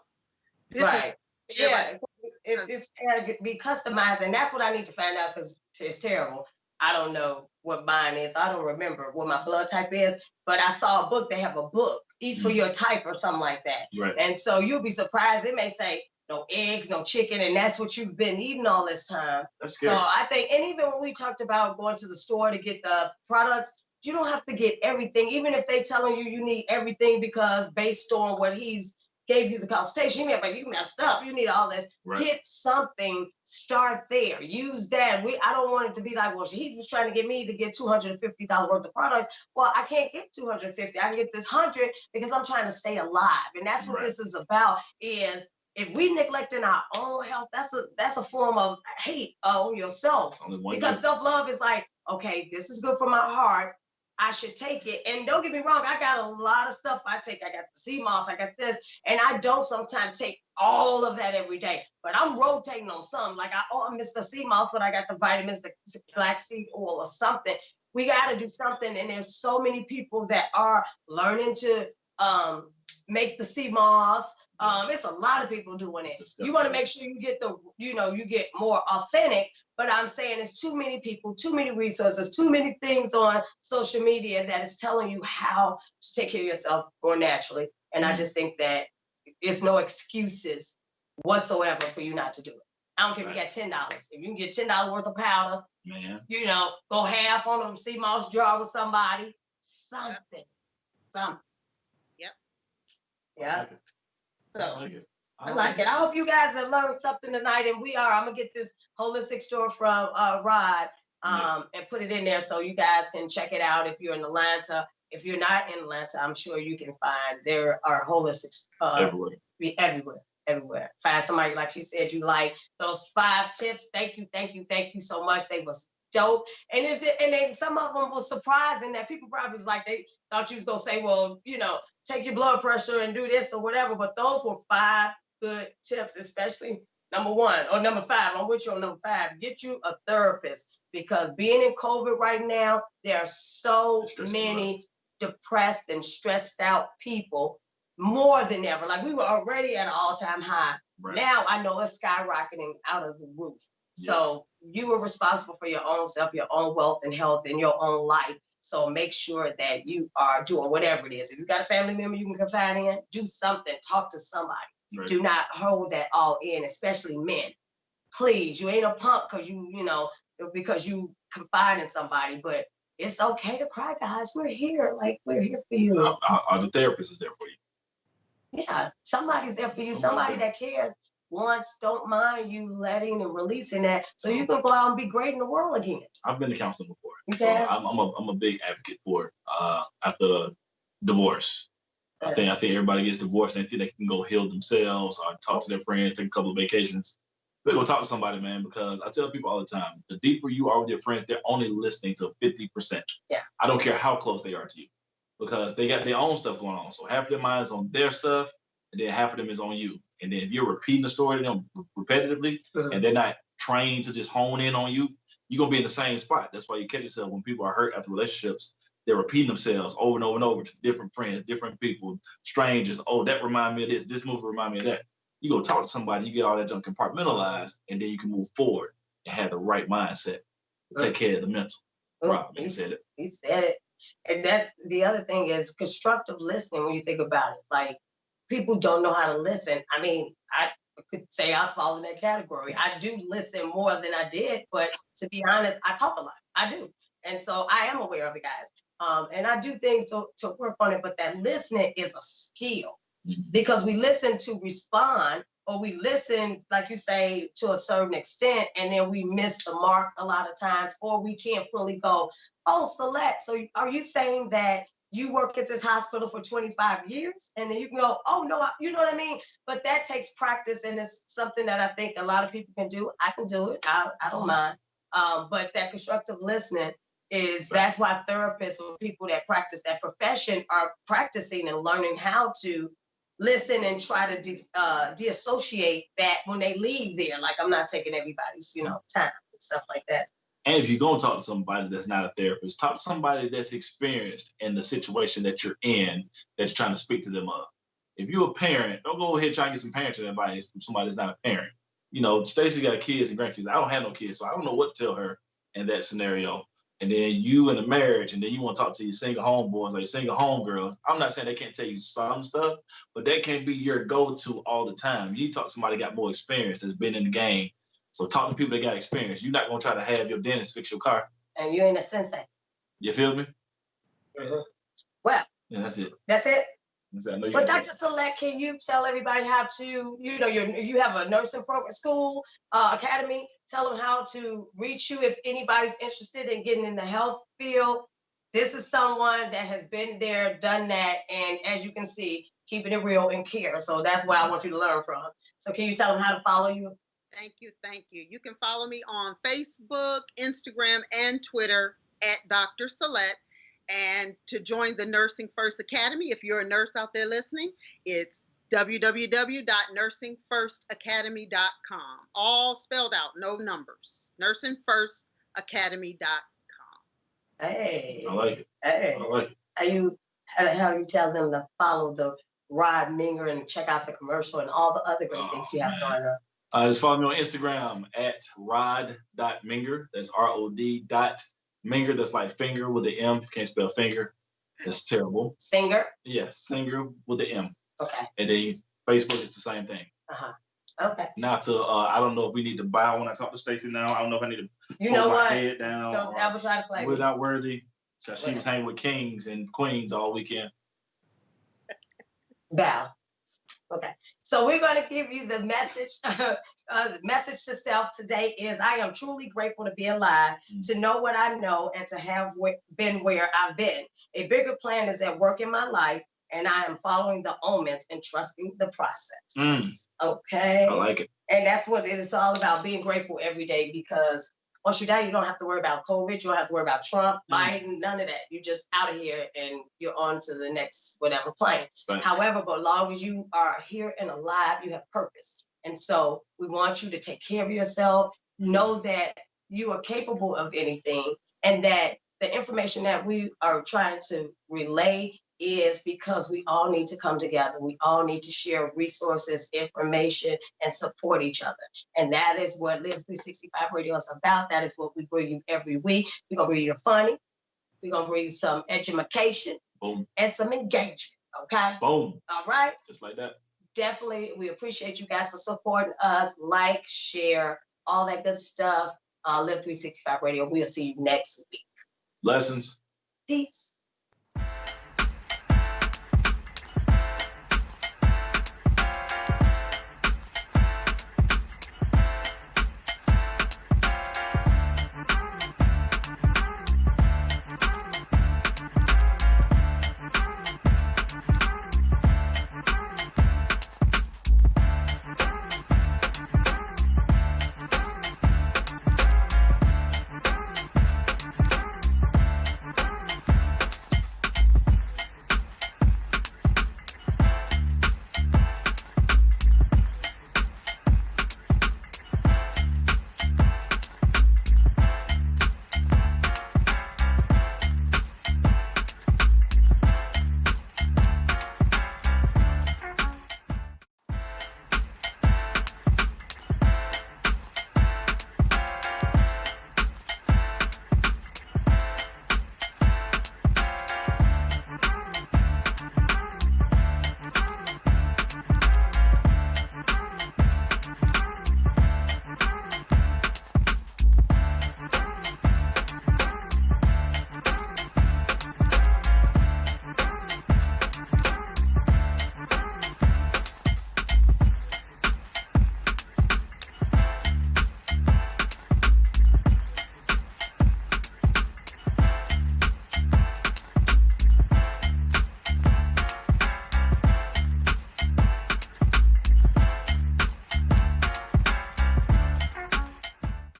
Right. Yeah. It's got to be customized, and that's what I need to find out because it's terrible. I don't know what mine is. I don't remember what my blood type is, but I saw a book. They have a book, Eat for Your Type or something like that. Right. And so you'll be surprised. It may say no eggs, no chicken, and that's what you've been eating all this time. That's scary. So I think, and even when we talked about going to the store to get the products, you don't have to get everything, even if they telling you need everything because based on what he's gave you the consultation, you may be like, you messed up, you need all this. Right. Get something, start there, use that. I don't want it to be like, well, he's just trying to get me to get $250 worth of products. Well, I can't get 250, I can get this 100 because I'm trying to stay alive. And that's what this is about, is if we neglecting our own health, that's a form of hate on yourself. Because self-love is like, okay, this is good for my heart, I should take it. And don't get me wrong, I got a lot of stuff I take. I got the sea moss, I got this, and I don't sometimes take all of that every day. But I'm rotating on some. Like I missed the sea moss, but I got the vitamins, the black seed oil or something. We got to do something. And there's so many people that are learning to make the sea moss. It's a lot of people doing it. You want to make sure you get you get more authentic. But I'm saying it's too many people, too many resources, too many things on social media that is telling you how to take care of yourself more naturally. And I just think that there's no excuses whatsoever for you not to do it. I don't care if you got $10. If you can get $10 worth of powder, man, go half on a sea moss jar with somebody, something. Yep. Yeah. So I like it. I hope you guys have learned something tonight, and we are. I'm gonna get this holistic store from Rod and put it in there so you guys can check it out if you're in Atlanta. If you're not in Atlanta, I'm sure you can find there are holistic everywhere. Find somebody like she said you like those 5 tips. Thank you so much. They was dope, and some of them was surprising that people probably was like they thought you was gonna say, well, take your blood pressure and do this or whatever. But those were 5 good tips, especially number 1 or number 5. I'm with you on number 5. Get you a therapist, because being in COVID right now, there are so many depressed and stressed out people more than ever. Like we were already at an all-time high. Right. Now I know it's skyrocketing out of the roof. Yes. So you are responsible for your own self, your own wealth and health in your own life. So make sure that you are doing whatever it is. If you got a family member you can confide in, do something, talk to somebody. Right. Do not hold that all in, especially men. Please, you ain't a punk because you confide in somebody, but it's okay to cry, guys. We're here. Like, we're here for you. The therapist is there for you. Yeah, somebody's there for you. Somebody that cares, don't mind you letting and releasing that, so you can go out and be great in the world again. I've been to counseling before. Okay. So I'm a big advocate for it. After divorce, I think everybody gets divorced and they think they can go heal themselves or talk to their friends, take a couple of vacations. But go talk to somebody, man, because I tell people all the time, the deeper you are with your friends, they're only listening to 50%. Yeah. I don't care how close they are to you, because they got their own stuff going on. So half of their mind is on their stuff, and then half of them is on you. And then if you're repeating the story to them repetitively, and they're not trained to just hone in on you, you're going to be in the same spot. That's why you catch yourself when people are hurt after relationships. They're repeating themselves over and over and over to different friends, different people, strangers. Oh, that remind me of this. This movie remind me of that. You go talk to somebody, you get all that junk compartmentalized, and then you can move forward and have the right mindset. Take care of the mental. Rob, he said it. He said it. And that's the other thing is constructive listening when you think about it. Like, people don't know how to listen. I mean, I could say I fall in that category. I do listen more than I did, but to be honest, I talk a lot. I do. And so I am aware of it, guys. And I do things to work on it, but that listening is a skill, because we listen to respond, or we listen, like you say, to a certain extent, and then we miss the mark a lot of times, or we can't fully go, oh, Sylette, so are you saying that you work at this hospital for 25 years? And then you can go, oh, no, you know what I mean? But that takes practice, and it's something that I think a lot of people can do. I can do it. I don't mind. But that constructive listening that's why therapists or people that practice that profession are practicing and learning how to listen and try to deassociate that when they leave there. Like, I'm not taking everybody's, time and stuff like that. And if you're going to talk to somebody that's not a therapist, talk to somebody that's experienced in the situation that you're in, that's trying to speak to them of. If you're a parent, don't go ahead and try to get some parenting advice from somebody that's not a parent. Stacey got kids and grandkids. I don't have no kids, so I don't know what to tell her in that scenario. And then you in a marriage, and then you want to talk to your single homeboys or your single homegirls. I'm not saying they can't tell you some stuff, but that can't be your go-to all the time. You talk to somebody that got more experience, that's been in the game. So talk to people that got experience. You're not going to try to have your dentist fix your car. And you ain't a sensei. You feel me? Mm-hmm. Well. Yeah, that's it. That's it. But Dr. Sylette, can you tell everybody how to, you have a nursing program, school, academy, tell them how to reach you if anybody's interested in getting in the health field. This is someone that has been there, done that, and as you can see, keeping it real and care. So that's why I want you to learn from. So can you tell them how to follow you? Thank you. You can follow me on Facebook, Instagram, and Twitter at Dr. Sylette. And to join the Nursing First Academy, if you're a nurse out there listening, it's www.nursingfirstacademy.com. All spelled out, no numbers. nursingfirstacademy.com. Hey. I like it. Hey. I like it. How you tell them to follow the Rod Minger and check out the commercial and all the other great things you have going on? Just follow me on Instagram at rod.minger. That's ROD.minger. That's like finger with the M. If you can't spell finger, that's terrible. Singer? Yes, singer with the M. Okay. And then Facebook is the same thing. Okay. Not to, I don't know if we need to bow when I talk to Stacey now. I don't know if I need to put my head down. Don't ever try to play We're me. not worthy. Because she was hanging with kings and queens all weekend. Bow. Okay. So we're going to give you the message. The message to self today is I am truly grateful to be alive, to know what I know, and to have been where I've been. A bigger plan is at work in my life, and I am following the omens and trusting the process. Okay. I like it. And that's what it is all about, being grateful every day, because once you're down, you don't have to worry about COVID. You don't have to worry about Trump, Biden, none of that. You're just out of here and you're on to the next whatever plane. Right. However, but as long as you are here and alive, you have purpose. And so we want you to take care of yourself, know that you are capable of anything, and that the information that we are trying to relay is because we all need to come together. We all need to share resources, information, and support each other. And that is what LIVE365 Radio is about. That is what we bring you every week. We're going to bring you the funny. We're going to bring you some education. Boom. And some engagement. Okay? Boom. All right? Just like that. Definitely. We appreciate you guys for supporting us. Like, share, all that good stuff. LIVE365 Radio. We'll see you next week. Blessings. Peace.